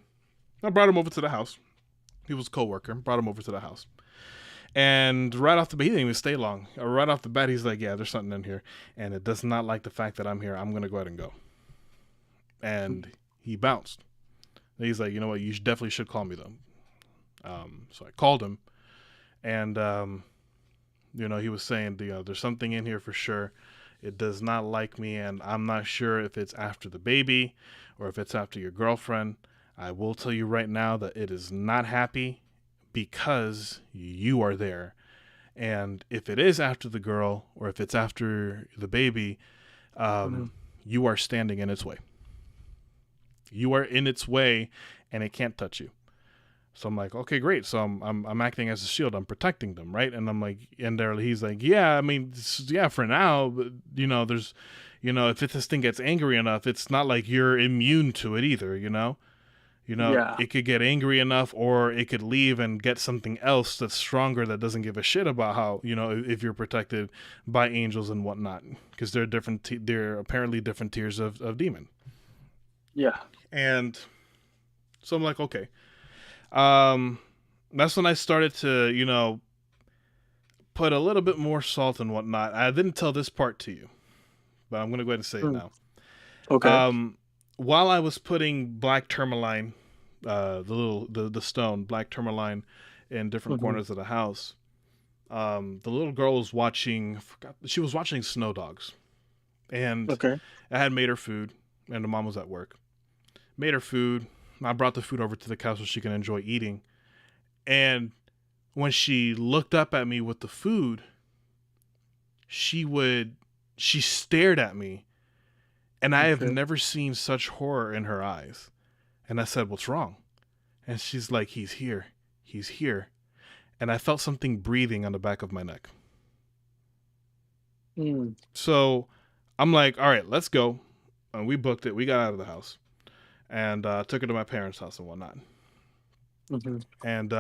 A: I brought him over to the house. He was a coworker. Brought him over to the house. And right off the bat, he didn't even stay long. Right off the bat, he's like, "Yeah, there's something in here. And it does not like the fact that I'm here. I'm going to go ahead and go." And he bounced. And he's like, "You know what? You definitely should call me, though." So I called him. And, he was saying, "There's something in here for sure. It does not like me. And I'm not sure if it's after the baby or if it's after your girlfriend. I will tell you right now that it is not happy because you are there. And if it is after the girl or if it's after the baby, you are standing in its way. You are in its way and it can't touch you." So I'm like, "Okay, great." So I'm acting as a shield. I'm protecting them, right? And I'm like, he's like, "Yeah, I mean, yeah, for now, but there's, if this thing gets angry enough, it's not like you're immune to it either,
B: Yeah.
A: It could get angry enough, or it could leave and get something else that's stronger that doesn't give a shit about how, if you're protected by angels and whatnot, because they're different. They're apparently different tiers of demon."
B: Yeah.
A: And so I'm like, okay. That's when I started to, put a little bit more salt and whatnot. I didn't tell this part to you, but I'm going to go ahead and say it now.
B: Okay.
A: While I was putting black tourmaline, the stone, black tourmaline in different corners of the house, the little girl was watching, she was watching Snow Dogs. And
B: Okay.
A: I had made her food, and the mom was at work. Made her food. I brought the food over to the couch so she can enjoy eating. And when she looked up at me with the food, she stared at me. And I have never seen such horror in her eyes. And I said, "What's wrong?" And she's like, "He's here. He's here." And I felt something breathing on the back of my neck. So I'm like, "All right, let's go." And we booked it. We got out of the house. And took her to my parents' house and whatnot. And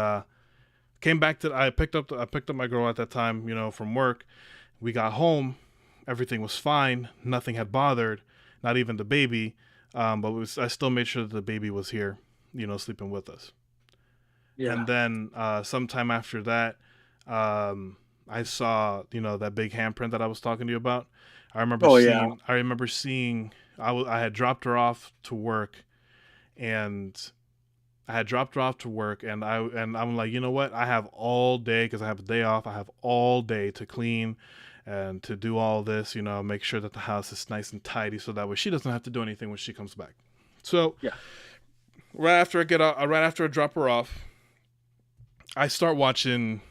A: came back to. I picked up my girl at that time, from work. We got home. Everything was fine. Nothing had bothered. Not even the baby. But I still made sure that the baby was here, sleeping with us. Yeah. And then sometime after that, I saw, that big handprint that I was talking to you about. I remember seeing. I had dropped her off to work. And I'm like, "You know what? I have all day, because I have a day off. I have all day to clean and to do all this, make sure that the house is nice and tidy, so that way she doesn't have to do anything when she comes back." So
B: yeah,
A: right after I drop her off, I start watching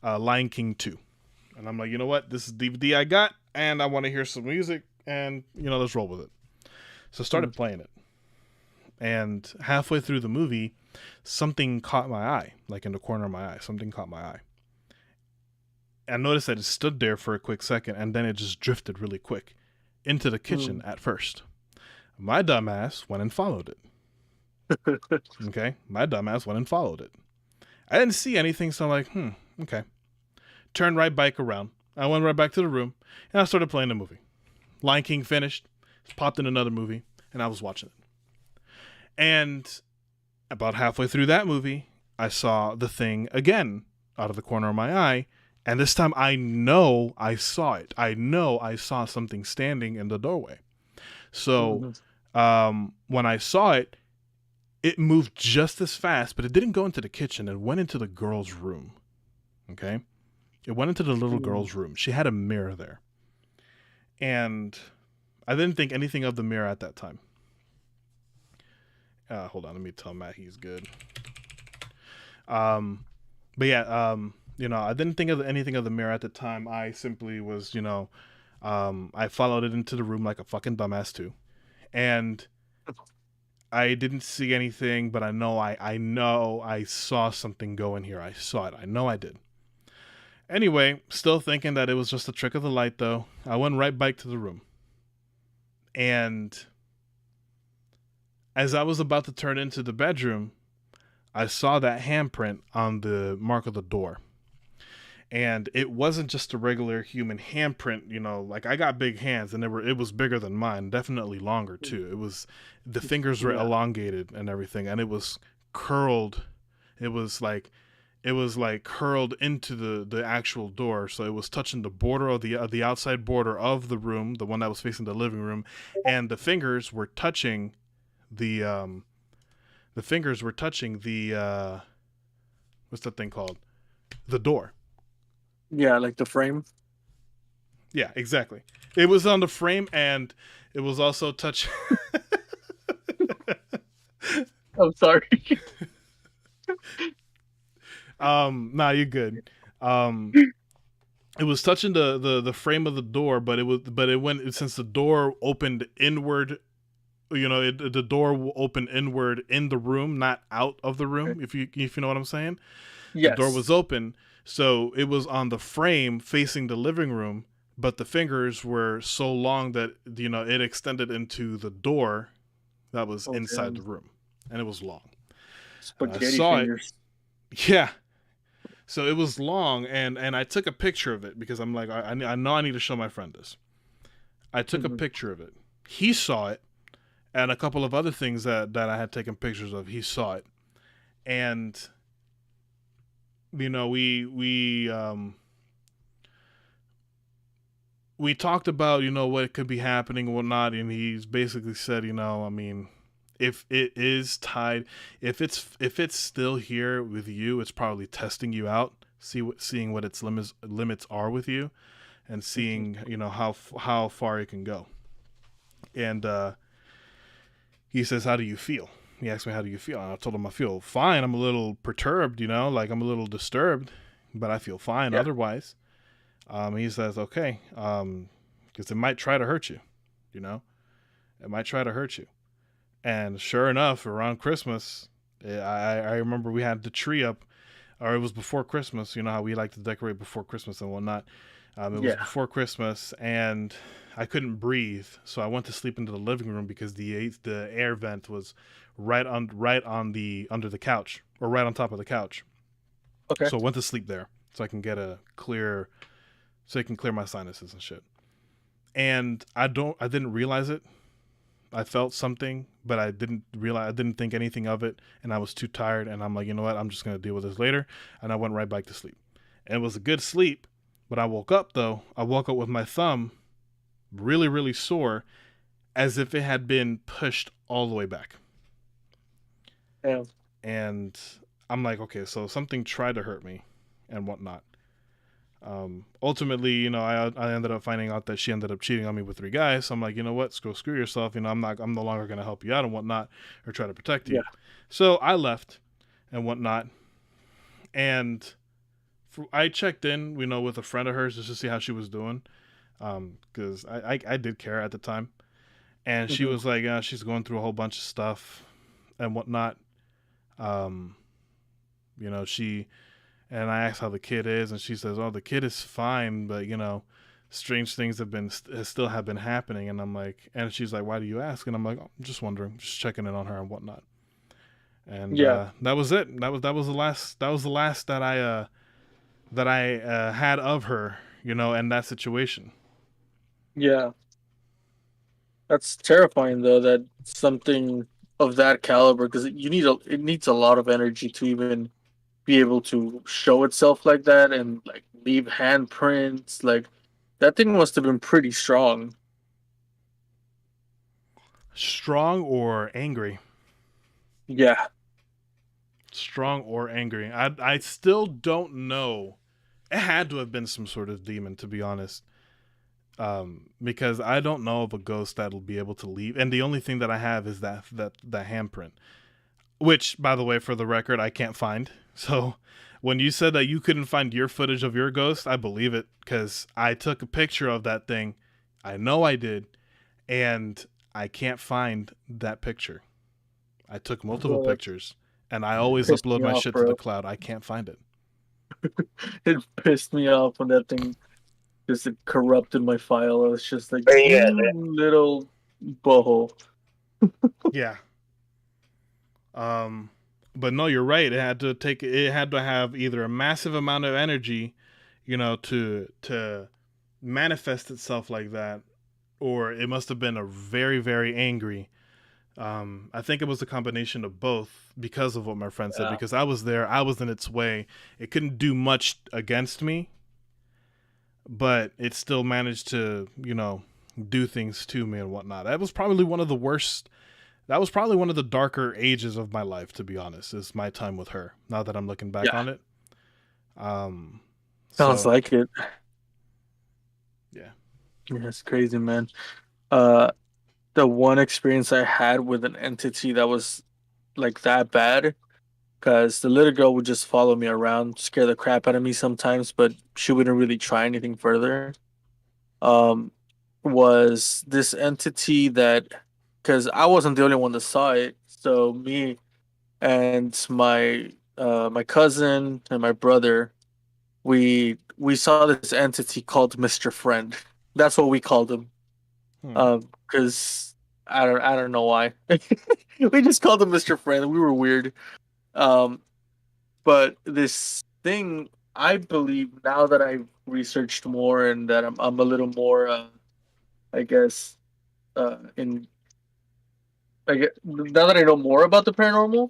A: Lion King 2. And I'm like, "You know what? This is DVD I got, and I want to hear some music, and let's roll with it." So I started playing it. And halfway through the movie, something caught my eye, like in the corner of my eye. Something caught my eye. I noticed that it stood there for a quick second, and then it just drifted really quick into the kitchen at first. My dumbass went and followed it. Okay? My dumbass went and followed it. I didn't see anything, so I'm like, okay. Turned right back around. I went right back to the room, and I started playing the movie. Lion King finished, popped in another movie, and I was watching it. And about halfway through that movie, I saw the thing again out of the corner of my eye. And this time I know I saw it. I know I saw something standing in the doorway. So when I saw it, it moved just as fast, but it didn't go into the kitchen. It went into the girl's room. Okay? It went into the little girl's room. She had a mirror there. And I didn't think anything of the mirror at that time. Hold on, let me tell Matt he's good. But yeah, I didn't think of anything of the mirror at the time. I simply was, I followed it into the room like a fucking dumbass too. And I didn't see anything, but I know I saw something go in here. I saw it. I know I did. Anyway, still thinking that it was just a trick of the light though. I went right back to the room. And as I was about to turn into the bedroom, I saw that handprint on the mark of the door. And it wasn't just a regular human handprint, you know, like I got big hands and it was bigger than mine, definitely longer too. The fingers were elongated and everything, and it was curled. It was like curled into the actual door, so it was touching the border of the outside border of the room, the one that was facing the living room, and the fingers were touching the what's that thing called? The door.
B: Yeah, like the frame.
A: Yeah, exactly. It was on the frame, and it was also touching.
B: I'm sorry.
A: Nah, you're good. It was touching the frame of the door, but it went, since the door opened inward. You know, the door will open inward in the room, not out of the room. Okay. If you know what I'm saying. Yes. The door was open, so it was on the frame facing the living room, but the fingers were so long that, you know, it extended into the door that was inside the room, and it was long.
B: Spaghetti fingers.
A: Yeah. So it was long, and I took a picture of it because I'm like, I know I need to show my friend this. I took a picture of it. He saw it, and a couple of other things that I had taken pictures of. He saw it, and you know, we talked about, you know, what could be happening and whatnot, and he's basically said, you know, I mean, if it is tied, if it's still here with you, it's probably testing you out, seeing what its limits are with you, and seeing, you know, how far it can go. And he says, "How do you feel?" He asked me, "How do you feel?" And I told him I feel fine. I'm a little perturbed, you know, like I'm a little disturbed, but I feel fine otherwise. He says, "Okay, because it might try to hurt you, you know, it might try to hurt you." And sure enough, around Christmas, I remember we had the tree up, or it was before Christmas. You know how we like to decorate before Christmas and whatnot. It was before Christmas, and I couldn't breathe, so I went to sleep into the living room because the air vent was right on the under the couch, or right on top of the couch. Okay. So I went to sleep there so I can get so I can clear my sinuses and shit. And I didn't realize it. I felt something, but I didn't think anything of it, and I was too tired, and I'm like, you know what, I'm just going to deal with this later, and I went right back to sleep. And it was a good sleep, but I woke up with my thumb really, really sore, as if it had been pushed all the way back. Yeah. And I'm like, okay, so something tried to hurt me and whatnot. Ultimately, you know, I ended up finding out that she ended up cheating on me with 3 guys. So I'm like, you know what, go screw yourself. You know, I'm no longer going to help you out and whatnot, or try to protect you. Yeah. So I left and whatnot. And I checked in, you know, with a friend of hers just to see how she was doing. Cause I did care at the time. And she was like, she's going through a whole bunch of stuff and whatnot. You know, and I asked how the kid is, and she says, "Oh, the kid is fine, but, you know, strange things still have been happening." And I'm like, and she's like, "Why do you ask?" And I'm like, oh, I'm just wondering, just checking in on her and whatnot. And that was it. That was the last that I had of her, you know, in that situation.
B: Yeah, that's terrifying though. That something of that caliber, because it needs a lot of energy to even be able to show itself like that and like leave handprints. Like, that thing must have been pretty strong.
A: Strong or angry?
B: Yeah.
A: Strong or angry. I still don't know. It had to have been some sort of demon, to be honest. Because I don't know of a ghost that'll be able to leave. And the only thing that I have is that handprint. Which, by the way, for the record, I can't find. So when you said that you couldn't find your footage of your ghost, I believe it, because I took a picture of that thing. I know I did, and I can't find that picture. I took multiple pictures, and I always upload my shit to the cloud. I can't find it.
B: It pissed me off when that thing just corrupted my file. I was just like, little butthole.
A: Yeah. But no, you're right. It had to have either a massive amount of energy, to manifest itself like that, or it must have been a very, very angry. I think it was a combination of both because of what my friend said.
B: Yeah.
A: Because I was there, I was in its way. It couldn't do much against me, but it still managed to, do things to me and whatnot. That was probably one of the worst. That was probably one of the darker ages of my life, to be honest. Is my time with her. Now that I'm looking back
B: Yeah.
A: on it,
B: Sounds like it.
A: Yeah.
B: Yeah, it's crazy, man. The one experience I had with an entity that was like that bad, because the little girl would just follow me around, scare the crap out of me sometimes, but she wouldn't really try anything further. Um, was this entity that, because I wasn't the only one that saw it, so me and my cousin and my brother, we saw this entity called Mr. Friend. That's what we called him. Because I don't know why. We just called him Mr. Friend. We were weird. Um, but this thing, I believe now that I've researched more and that I'm a little more, I guess, in now that I know more about the paranormal,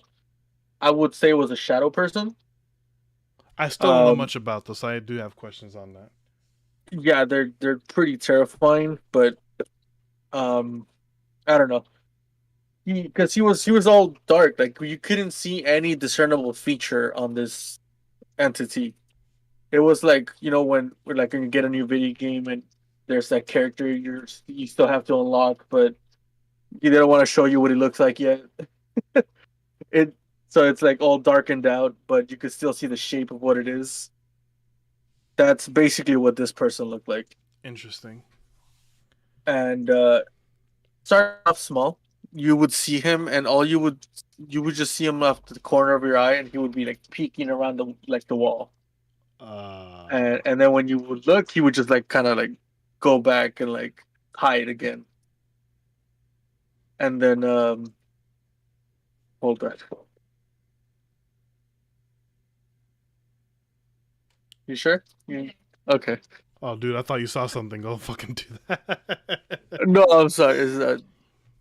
B: I would say it was a shadow person.
A: I still don't know much about this. I do have questions on that.
B: Yeah, they're pretty terrifying, but I don't know. He was all dark, like you couldn't see any discernible feature on this entity. It was like, when you get a new video game and there's that character you still have to unlock, but you didn't want to show you what he looks like yet. It so it's like all darkened out, but you could still see the shape of what it is. That's basically what this person looked like.
A: Interesting.
B: And start off small. You would see him, and you would just see him off the corner of your eye, and he would be like peeking around the wall. And then when you would look, he would just like kind of like go back and like hide again. And then hold on. You sure? Okay.
A: Oh, dude, I thought you saw something. Go fucking do that.
B: No, I'm sorry. Is that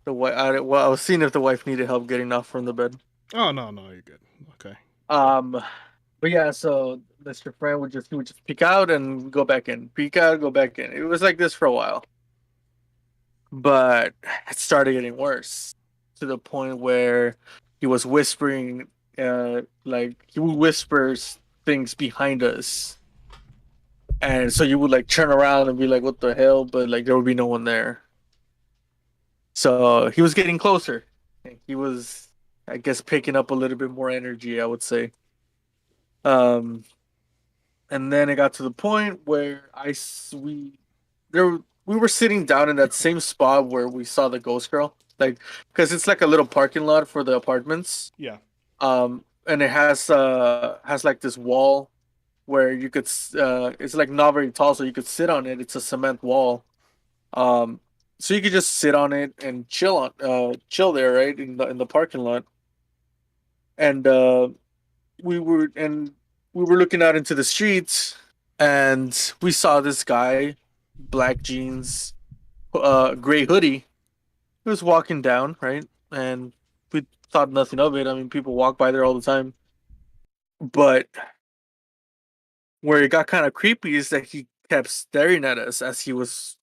B: the wife? I was seeing if the wife needed help getting off from the bed.
A: Oh, no, you're good. Okay.
B: But yeah, so Mr. Friend he would just peek out and go back in, peek out, go back in. It was like this for a while, but it started getting worse to the point where he was whispering, like he would whisper things behind us, and so you would like turn around and be like, "What the hell?" But like there would be no one there. So he was getting closer. He was, I guess, picking up a little bit more energy, I would say. Um, and then it got to the point where we were sitting down in that same spot where we saw the ghost girl, like because it's like a little parking lot for the apartments.
A: Yeah.
B: And it has like this wall where you could it's like not very tall, so you could sit on it. It's a cement wall. So you could just sit on it and chill there, right in the parking lot. And we were and we were looking out into the streets, and we saw this guy, black jeans, gray hoodie. He was walking down, right, and we thought nothing of it. I mean, people walk by there all the time, but where it got kind of creepy is that he kept staring at us as he was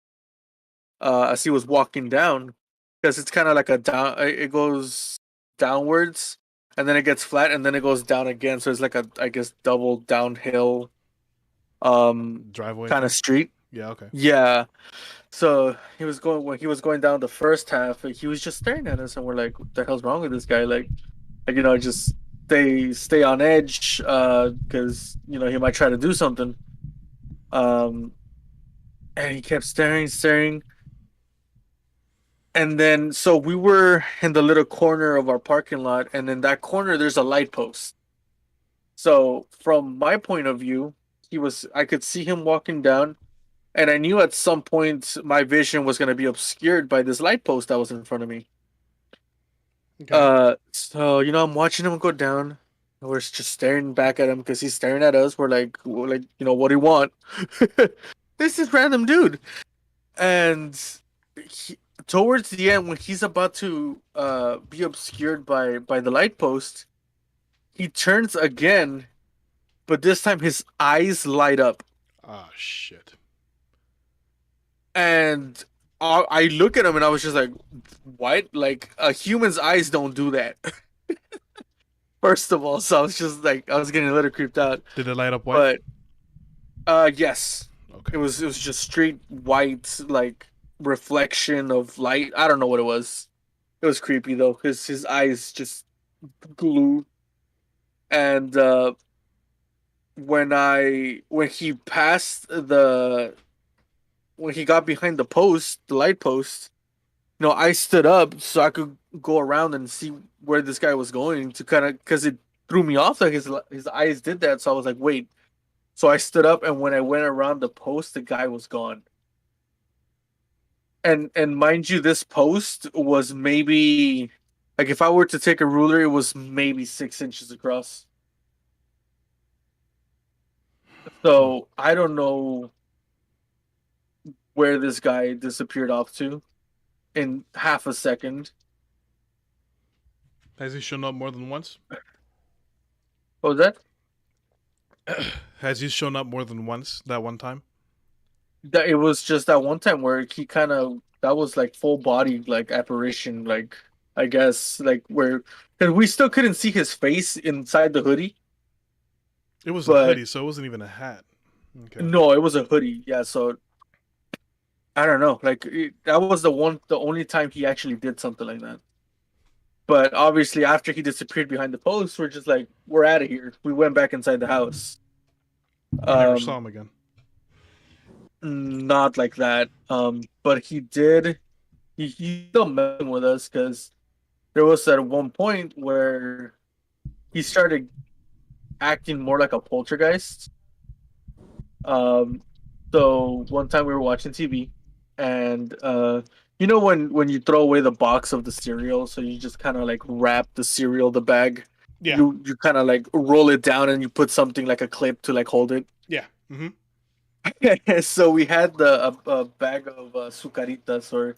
B: walking down, because it's kind of like a down. It goes downwards, and then it gets flat, and then it goes down again. So it's like a, I guess, double downhill,
A: driveway
B: kind of street.
A: Yeah. Okay.
B: Yeah. So when he was going down the first half, he was just staring at us, and we're like, "What the hell's wrong with this guy?" Like just stay on edge, because he might try to do something. And he kept staring. And then, so we were in the little corner of our parking lot, and in that corner, there's a light post. So from my point of view, I could see him walking down, and I knew at some point my vision was going to be obscured by this light post that was in front of me.
A: Okay.
B: So I'm watching him go down. And we're just staring back at him because he's staring at us. We're like, what do you want? This is random dude. And he, towards the end, when he's about to be obscured by the light post, he turns again, but this time his eyes light up.
A: Ah, shit.
B: And I look at him and I was just like, what? Like, a human's eyes don't do that. First of all, so I was just like, I was getting a little creeped out.
A: Did it light up white?
B: But yes,
A: Okay.
B: it was just straight white, like reflection of light. I don't know what it was. It was creepy though, because his eyes just glue. And when he passed when he got behind the post, the light post, I stood up so I could go around and see where this guy was going to kind of, because it threw me off that his eyes did that. So I was like, wait. So I stood up, and when I went around the post, the guy was gone. And mind you, this post was maybe, like, if I were to take a ruler, it was maybe 6 inches across. So I don't know where this guy disappeared off to in half a second.
A: Has he shown up more than once?
B: What was that?
A: Has he shown up more than once that one time?
B: That it was just that one time where he kind of, that was like full body like apparition, like, I guess, like, where, because we still couldn't see his face inside the hoodie.
A: It was a
B: But
A: hoodie, so it wasn't even a hat. Okay.
B: no, it was a hoodie. Yeah, so I don't know. Like, that was the only time he actually did something like that. But obviously, after he disappeared behind the post, we're just like, we're out of here. We went back inside the house.
A: You never saw him again.
B: Not like that. But he did. He still messing with us because there was at one point where he started acting more like a poltergeist. So one time we were watching TV, and when you throw away the box of the cereal, so you just kind of like wrap the cereal, the bag.
A: Yeah.
B: You kind of like roll it down, and you put something like a clip to like hold it.
A: Yeah. Mm-hmm.
B: So we had a bag of sucaritas, or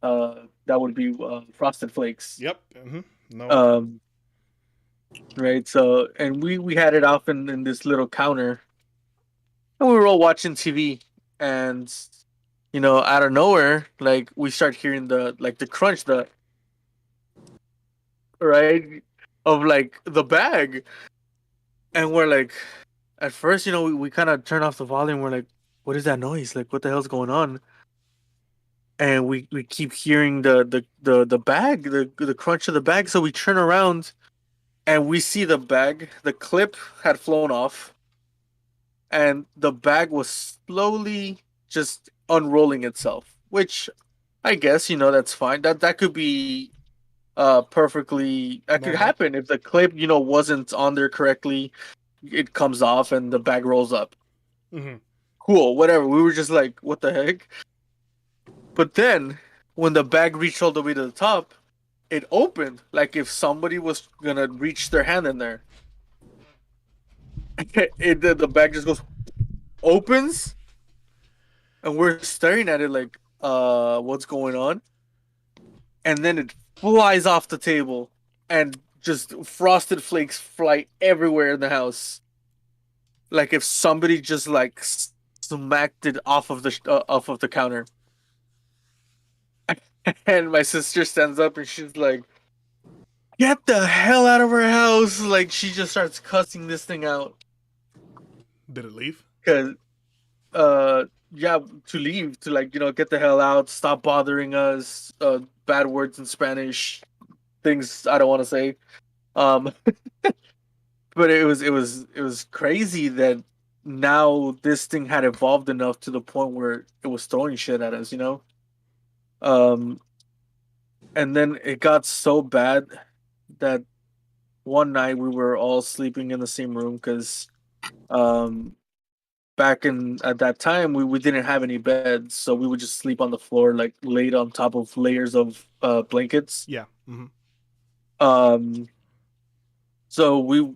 B: that would be Frosted Flakes.
A: Yep. Mm-hmm. No.
B: Right. So, and we had it off in this little counter, and we were all watching TV, and out of nowhere, like, we start hearing the crunch, right, of like the bag, and we're like, at first, we kind of turn off the volume. We're like, what is that noise? Like, what the hell's going on? And we keep hearing the bag, the crunch of the bag. So we turn around, and we see the bag. The clip had flown off, and the bag was slowly just unrolling itself. Which, I guess, that's fine. That could be perfectly, that could
A: Normal.
B: happen if the clip wasn't on there correctly. It comes off and the bag rolls up.
A: Mm-hmm.
B: Cool, whatever. We were just like, what the heck? But then, when the bag reached all the way to the top, it opened like if somebody was gonna reach their hand in there. The bag just goes, opens, and we're staring at it like, what's going on? And then it flies off the table, and just Frosted Flakes fly everywhere in the house. Like if somebody just like smacked it off of the counter. And my sister stands up and she's like, "Get the hell out of our house!" Like, she just starts cussing this thing out.
A: Did it leave?
B: Cause, yeah, to leave, to like, get the hell out, stop bothering us. Bad words in Spanish, things I don't want to say. But it was crazy that now this thing had evolved enough to the point where it was throwing shit at us, Um, and then it got so bad that one night we were all sleeping in the same room because, back at that time we didn't have any beds, so we would just sleep on the floor, like laid on top of layers of blankets.
A: Yeah. Mm-hmm.
B: So we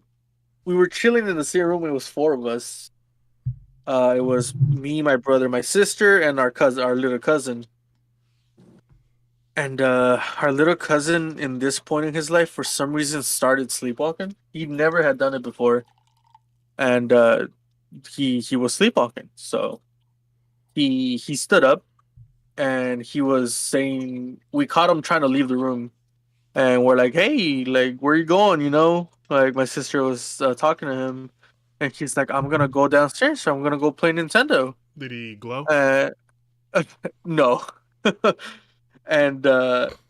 B: were chilling in the same room. It was four of us. It was me, my brother, my sister, and our little cousin. And our little cousin, in this point in his life, for some reason, started sleepwalking. He never had done it before, and he was sleepwalking. So he stood up, and he was saying, we caught him trying to leave the room, and we're like, "Hey, like, where you going?" Like my sister was talking to him, and he's like, "I'm gonna go downstairs. I'm gonna go play Nintendo."
A: Did he glow?
B: No. And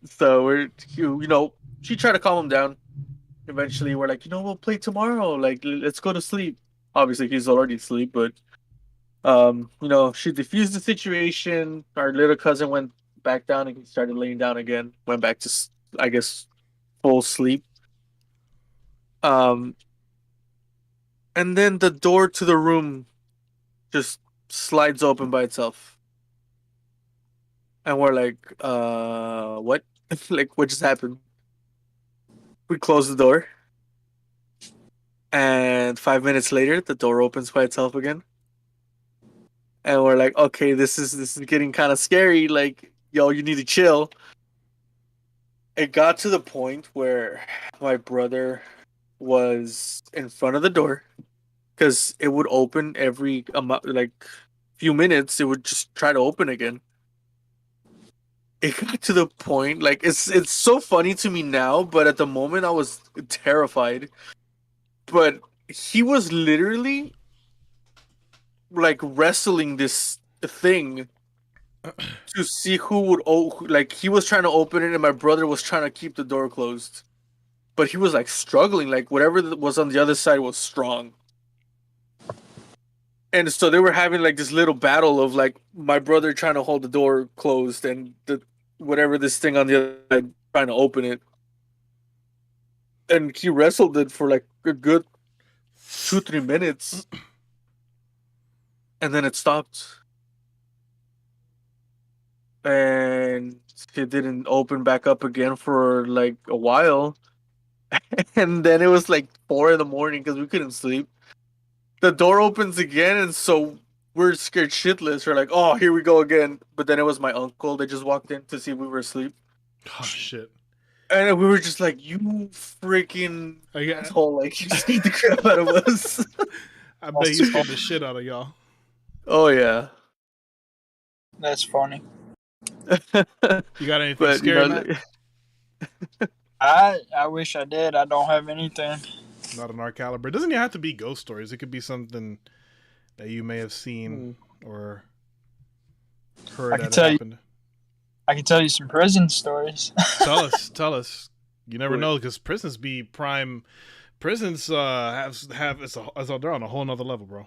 B: so she tried to calm him down. Eventually, we're like, we'll play tomorrow. Like, let's go to sleep. Obviously, he's already asleep, but she diffused the situation. Our little cousin went back down and he started laying down again. Went back to, I guess, full sleep. And then the door to the room just slides open by itself. And we're like, what? Like, what just happened? We close the door. And 5 minutes later, the door opens by itself again. And we're like, okay, this is getting kind of scary. Like, yo, you need to chill. It got to the point where my brother was in front of the door because it would open every few minutes. It would just try to open again. It got to the point, like, it's so funny to me now, but at the moment I was terrified. But he was literally like wrestling this thing to see who would like, he was trying to open it and my brother was trying to keep the door closed. But he was like struggling, like whatever was on the other side was strong. And so they were having like this little battle of like my brother trying to hold the door closed and whatever this thing on the other side trying to open it. And he wrestled it for like a good 2-3 minutes. And then it stopped. And it didn't open back up again for like a while. And then it was like 4 a.m. because we couldn't sleep. The door opens again, and so we're scared shitless. We're like, oh, here we go again. But then it was my uncle that just walked in to see if we were asleep.
A: Oh, shit.
B: And we were just like, you freaking asshole. Like, you scared the crap out of us.
A: I bet he scared the shit out of y'all.
B: Oh, yeah.
D: That's funny.
A: You got anything scary, Matt?
D: I wish I did. I don't have anything.
A: Not in our caliber. It doesn't even have to be ghost stories. It could be something that you may have seen or heard that happened.
D: I can tell you some prison stories.
A: Tell us. You never know, because prisons be prime. Prisons they're on a whole nother level, bro.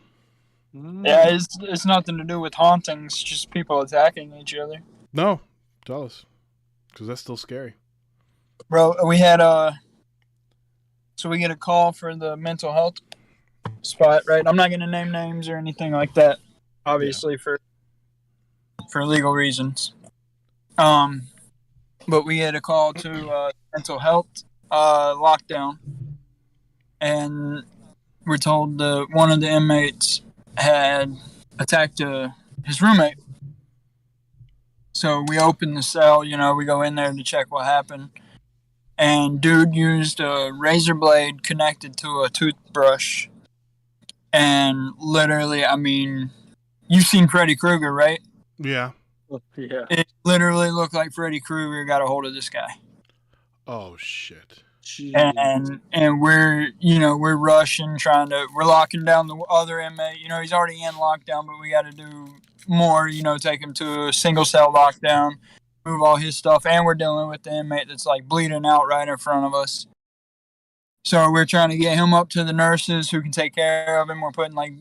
D: Yeah, it's nothing to do with hauntings. Just people attacking each other.
A: No, tell us, because that's still scary.
D: Bro, we had so we get a call for the mental health spot, right? I'm not going to name names or anything like that, obviously, for legal reasons. But we had a call to mental health lockdown, and we're told one of the inmates had attacked his roommate. So we open the cell, we go in there to check what happened. And dude used a razor blade connected to a toothbrush. And literally, I mean, you've seen Freddy Krueger, right?
A: Yeah.
B: Yeah.
D: It literally looked like Freddy Krueger got a hold of this guy.
A: Oh, shit.
D: And we're rushing, we're locking down the other inmate. He's already in lockdown, but we got to do more, take him to a single cell lockdown. Move all his stuff, and we're dealing with the inmate that's like bleeding out right in front of us. So we're trying to get him up to the nurses who can take care of him. We're putting like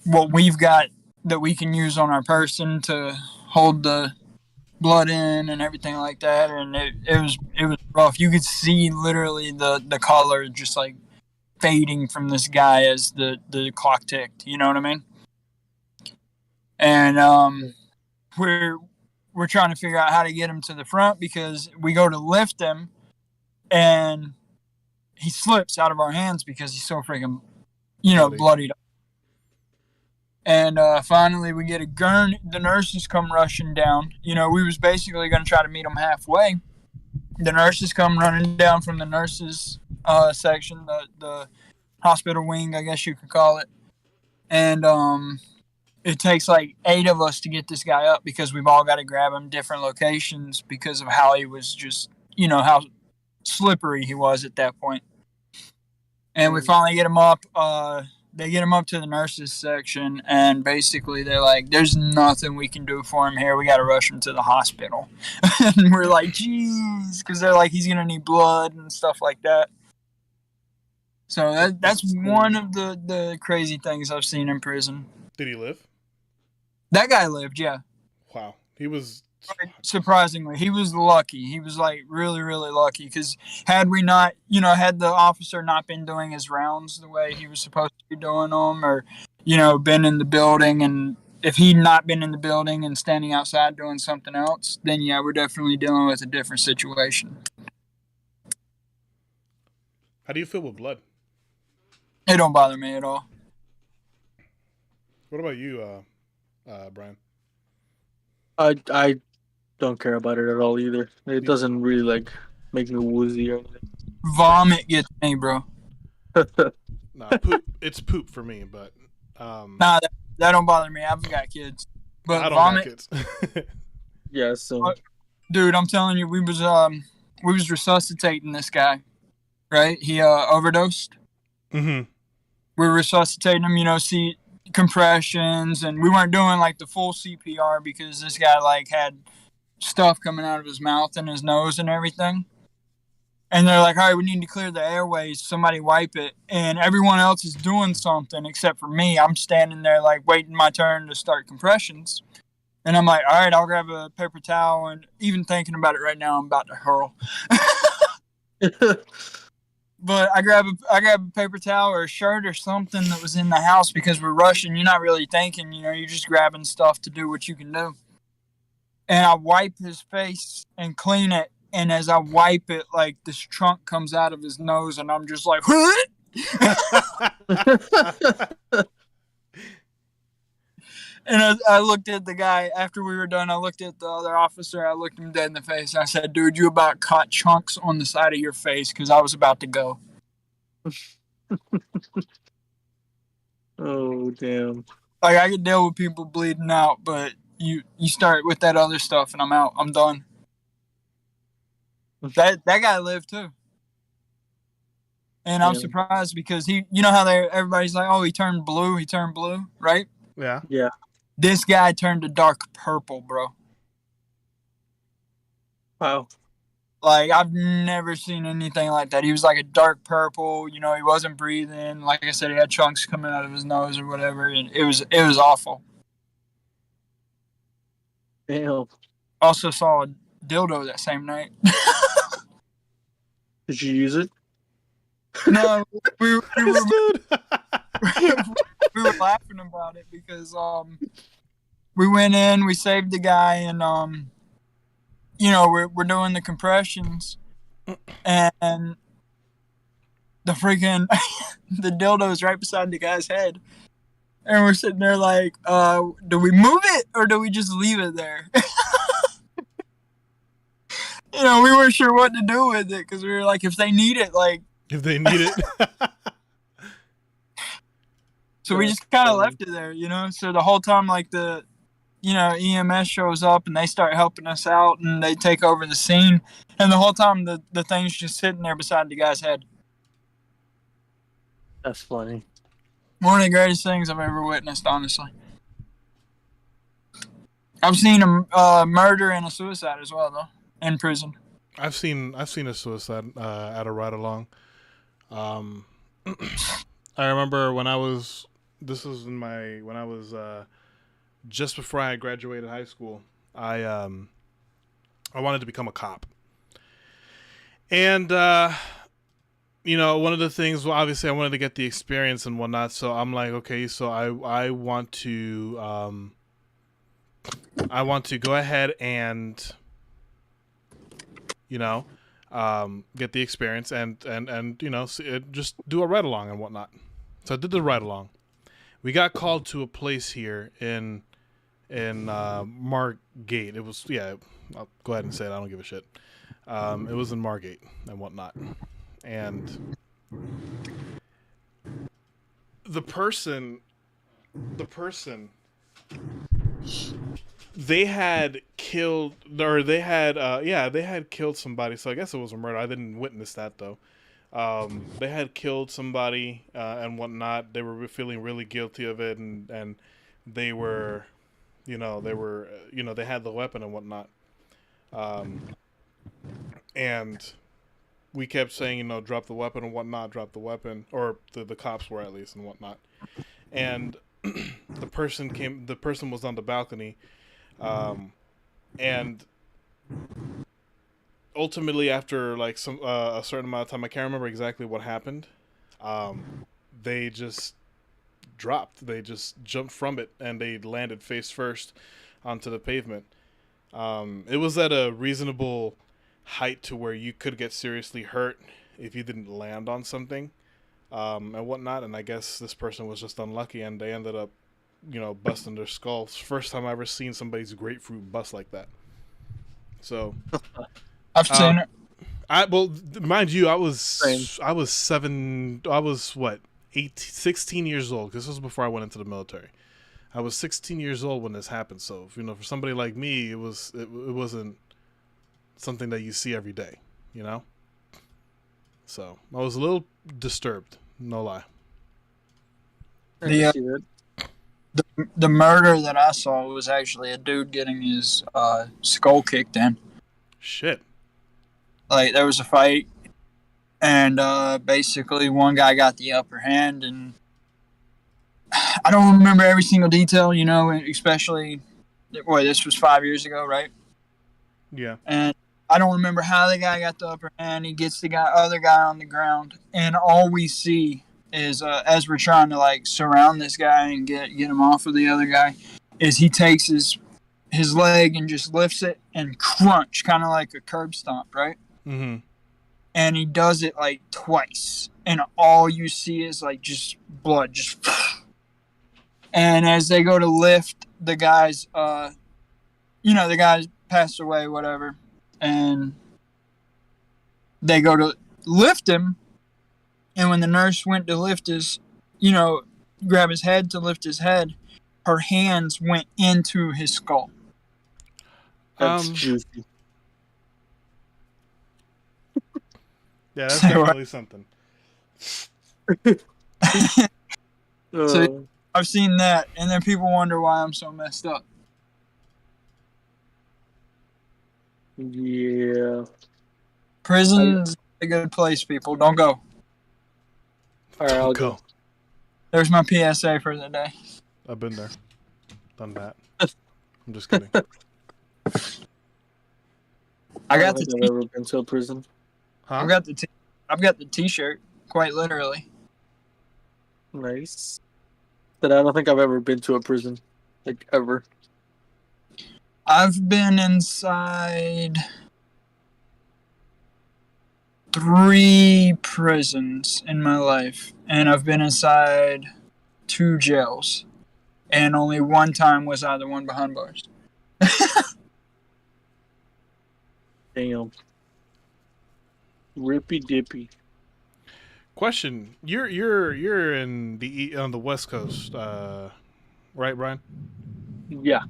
D: what we've got that we can use on our person to hold the blood in and everything like that. And it was rough. You could see literally the color just like fading from this guy as the clock ticked. You know what I mean? And we're trying to figure out how to get him to the front because we go to lift him and he slips out of our hands because he's so freaking, bloodied up. And finally, we get a gurney. The nurses come rushing down. We was basically going to try to meet them halfway. The nurses come running down from the nurses section, the hospital wing, I guess you could call it. And it takes like 8 of us to get this guy up because we've all got to grab him different locations because of how he was just, how slippery he was at that point. And we finally get him up. They get him up to the nurses section, and basically they're like, there's nothing we can do for him here. We got to rush him to the hospital. And we're like, geez, because they're like, he's going to need blood and stuff like that. So that's one of the crazy things I've seen in prison.
A: Did he live?
D: That guy lived, yeah.
A: Wow. He was...
D: Surprisingly, he was lucky. He was like really, really lucky because had we not, had the officer not been doing his rounds the way he was supposed to be doing them, or, been in the building, and if he'd not been in the building and standing outside doing something else, then yeah, we're definitely dealing with a different situation.
A: How do you feel with blood?
D: It don't bother me at all.
A: What about you, Brian?
B: I don't care about it at all either. It doesn't really like make me woozy or anything.
D: Vomit gets me, bro.
A: Nah, poop. It's poop for me, but
D: Nah, that don't bother me. I've got kids, but
A: I don't
D: vomit.
A: got kids.
B: Yeah, so
D: Dude, I'm telling you, we was resuscitating this guy, right? He overdosed.
A: Mm-hmm.
D: We were resuscitating him, see compressions, and we weren't doing like the full CPR because this guy like had stuff coming out of his mouth and his nose and everything. And they're like, all right, we need to clear the airways. Somebody wipe it. And everyone else is doing something except for me. I'm standing there like waiting my turn to start compressions. And I'm like, all right, I'll grab a paper towel. And even thinking about it right now, I'm about to hurl. But I grab a paper towel or a shirt or something that was in the house because we're rushing. You're not really thinking, you're just grabbing stuff to do what you can do. And I wipe his face and clean it. And as I wipe it, like this trunk comes out of his nose, and I'm just like, what? And I looked at the guy after we were done. I looked at the other officer. I looked him dead in the face. I said, dude, you about caught chunks on the side of your face because I was about to go.
B: Oh, damn.
D: Like, I could deal with people bleeding out, but you start with that other stuff, and I'm out. I'm done. That guy lived, too. And I'm surprised because he, how everybody's like, oh, he turned blue, right?
A: Yeah.
B: Yeah.
D: This guy turned to dark purple, bro.
B: Wow.
D: Like, I've never seen anything like that. He was like a dark purple, he wasn't breathing. Like I said, he had chunks coming out of his nose or whatever, and it was awful.
B: Damn.
D: Also saw a dildo that same night.
B: Did you use it?
D: No, we were we were laughing about it because we went in, we saved the guy, and we're doing the compressions, and the freaking the dildo is right beside the guy's head, and we're sitting there like, do we move it or do we just leave it there? We weren't sure what to do with it because we were like, if they need it. So we just kind of left it there, So the whole time, like the, EMS shows up and they start helping us out and they take over the scene. And the whole time the thing's just sitting there beside the guy's head.
B: That's funny.
D: One of the greatest things I've ever witnessed, honestly. I've seen a murder and a suicide as well, though, in prison.
A: I've seen a suicide at a ride along. I remember when I was just before I graduated high school. I wanted to become a cop, and one of the things, well, obviously I wanted to get the experience and whatnot. So I'm like, okay, so I want to go ahead and get the experience, and just do a ride along and whatnot. So I did the ride along. We got called to a place here in Margate. It was I'll go ahead and say it. I don't give a shit. It was in Margate and whatnot, and the person they had killed, or they had killed somebody. So I guess it was a murder. I didn't witness that though. They had killed somebody and whatnot. They were feeling really guilty of it, and they were, they had the weapon and whatnot. And we kept saying, drop the weapon and whatnot, drop the weapon, or the cops were at least and whatnot. And the person was on the balcony, and ultimately after like some a certain amount of time, I can't remember exactly what happened. They just dropped. They just jumped from it and they landed face first onto the pavement. It was at a reasonable height to where you could get seriously hurt if you didn't land on something and whatnot. And I guess this person was just unlucky and they ended up, busting their skulls. First time I ever seen somebody's grapefruit bust like that. So
D: I've seen it.
A: Mind you, I was 16 years old. This was before I went into the military. I was 16 years old when this happened. So, for somebody like me, it wasn't something that you see every day, So I was a little disturbed, no lie.
D: The murder that I saw was actually a dude getting his skull kicked in.
A: Shit.
D: Like, there was a fight, and basically one guy got the upper hand, and I don't remember every single detail, especially, this was 5 years ago, right?
A: Yeah.
D: And I don't remember how the guy got the upper hand. He gets the other guy on the ground, and all we see is, as we're trying to, surround this guy and get him off of the other guy, is he takes his leg and just lifts it and crunch, kind of like a curb stomp, right?
A: Mm-hmm.
D: And he does it, twice. And all you see is, just blood, just... And as they go to lift the guy's, the guy's passed away, whatever, and they go to lift him, and when the nurse went to lift his, grab his head to lift his head, her hands went into his skull.
B: That's juicy.
A: Yeah, that's definitely something.
D: So I've seen that, and then people wonder why I'm so messed up.
B: Yeah.
D: Prison's a good place, people. Don't go.
B: All right, I'll go.
D: There's my PSA for the day.
A: I've been there. Done that. I'm just kidding.
B: I've never been to a prison.
A: Huh?
D: I've got the T-shirt, quite literally.
B: Nice. But I don't think I've ever been to a prison, ever.
D: I've been inside 3 prisons in my life, and I've been inside 2 jails, and only one time was I the one behind bars.
B: Damn. Rippy dippy.
A: Question: You're in on the West Coast, right, Brian?
B: Yeah.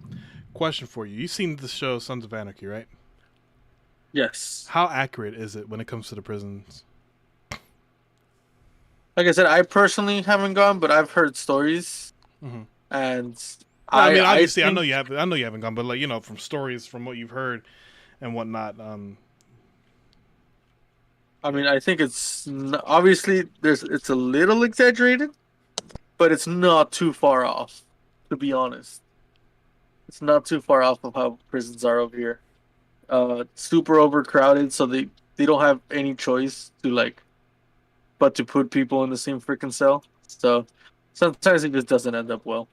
A: Question for you: You've seen the show Sons of Anarchy, right?
B: Yes.
A: How accurate is it when it comes to the prisons?
B: Like I said, I personally haven't gone, but I've heard stories, and
A: I mean, obviously, I know you haven't gone, but from stories, from what you've heard and whatnot.
B: I mean, I think it's obviously it's a little exaggerated, but it's not too far off. To be honest, it's not too far off of how prisons are over here. Super overcrowded, so they don't have any choice but to put people in the same freaking cell. So sometimes it just doesn't end up well.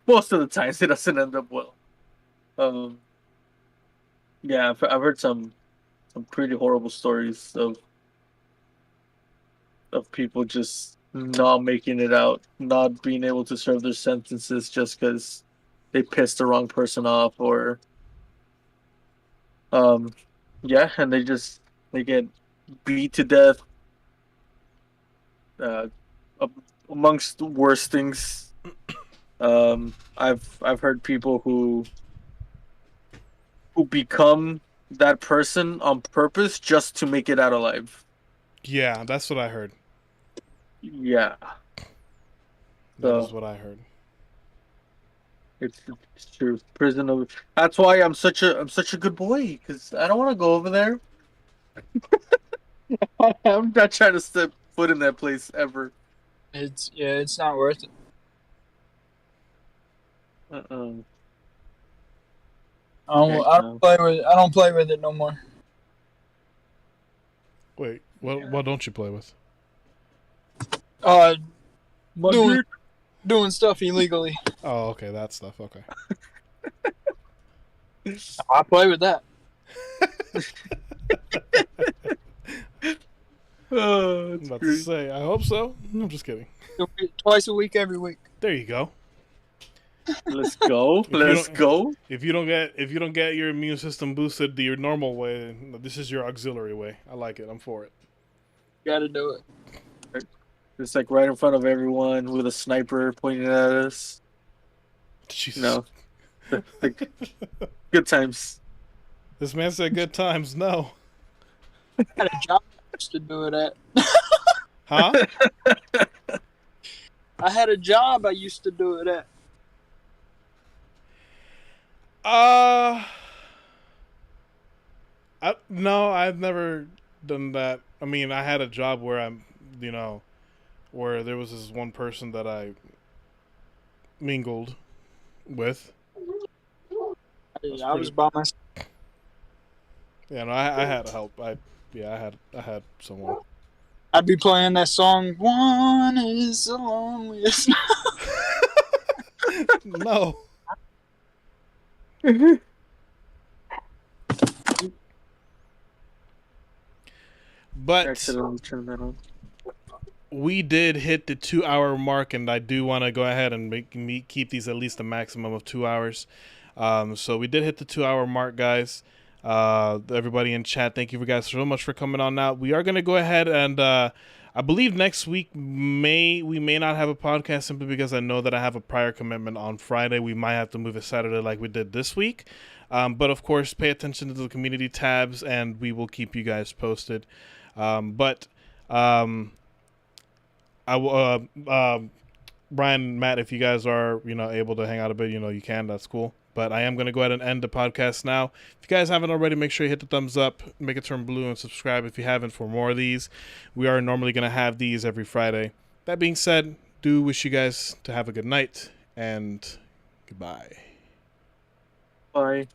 B: Most of the times it doesn't end up well. Yeah, I've heard some some pretty horrible stories of people just not making it out, not being able to serve their sentences just because they pissed the wrong person off, or yeah, and they get beat to death, uh, amongst worse things. I've heard people who become that person on purpose just to make it out alive.
A: Yeah, that's what I heard.
B: Yeah,
A: That is
B: so
A: what I heard.
B: it's true. Prison of. That's why I'm such a good boy, because I don't want to go over there. I'm not trying to step foot in that place ever.
D: It's not worth it. I don't play with it no more.
A: Wait, what don't you play with?
D: Doing stuff illegally.
A: Oh, okay, that stuff. Okay.
D: I play with that.
B: Oh,
A: I'm about to say, I hope so. I'm just kidding.
D: Twice a week, every week.
A: There you go.
B: Let's go. Let's go.
A: If you don't get your immune system boosted your normal way, this is your auxiliary way. I like it. I'm for it.
D: Gotta do it.
B: It's like right in front of everyone with a sniper pointing at us.
A: Jesus.
B: No. Like, good times.
A: This man said good times. No.
D: I had a job I used to do it at.
A: Huh?
D: I had a job I used to do it at.
A: No, I've never done that. I mean, I had a job where where there was this one person that I mingled with.
D: I was by myself.
A: Yeah, no, I had help. I had someone.
D: I'd be playing that song. One is the loneliest.
A: No. But we did hit the 2-hour mark, and I do want to go ahead and keep these at least a maximum of 2 hours. So we did hit the 2-hour mark, guys. Everybody in chat, thank you guys so much for coming on out. We are going to go ahead and I believe next week we may not have a podcast simply because I know that I have a prior commitment on Friday. We might have to move it Saturday like we did this week. But of course, pay attention to the community tabs, and we will keep you guys posted. Brian, Matt, if you guys are able to hang out a bit, you can. That's cool. But I am going to go ahead and end the podcast now. If you guys haven't already, make sure you hit the thumbs up, make it turn blue, and subscribe if you haven't for more of these. We are normally going to have these every Friday. That being said, do wish you guys to have a good night, and goodbye.
B: Bye.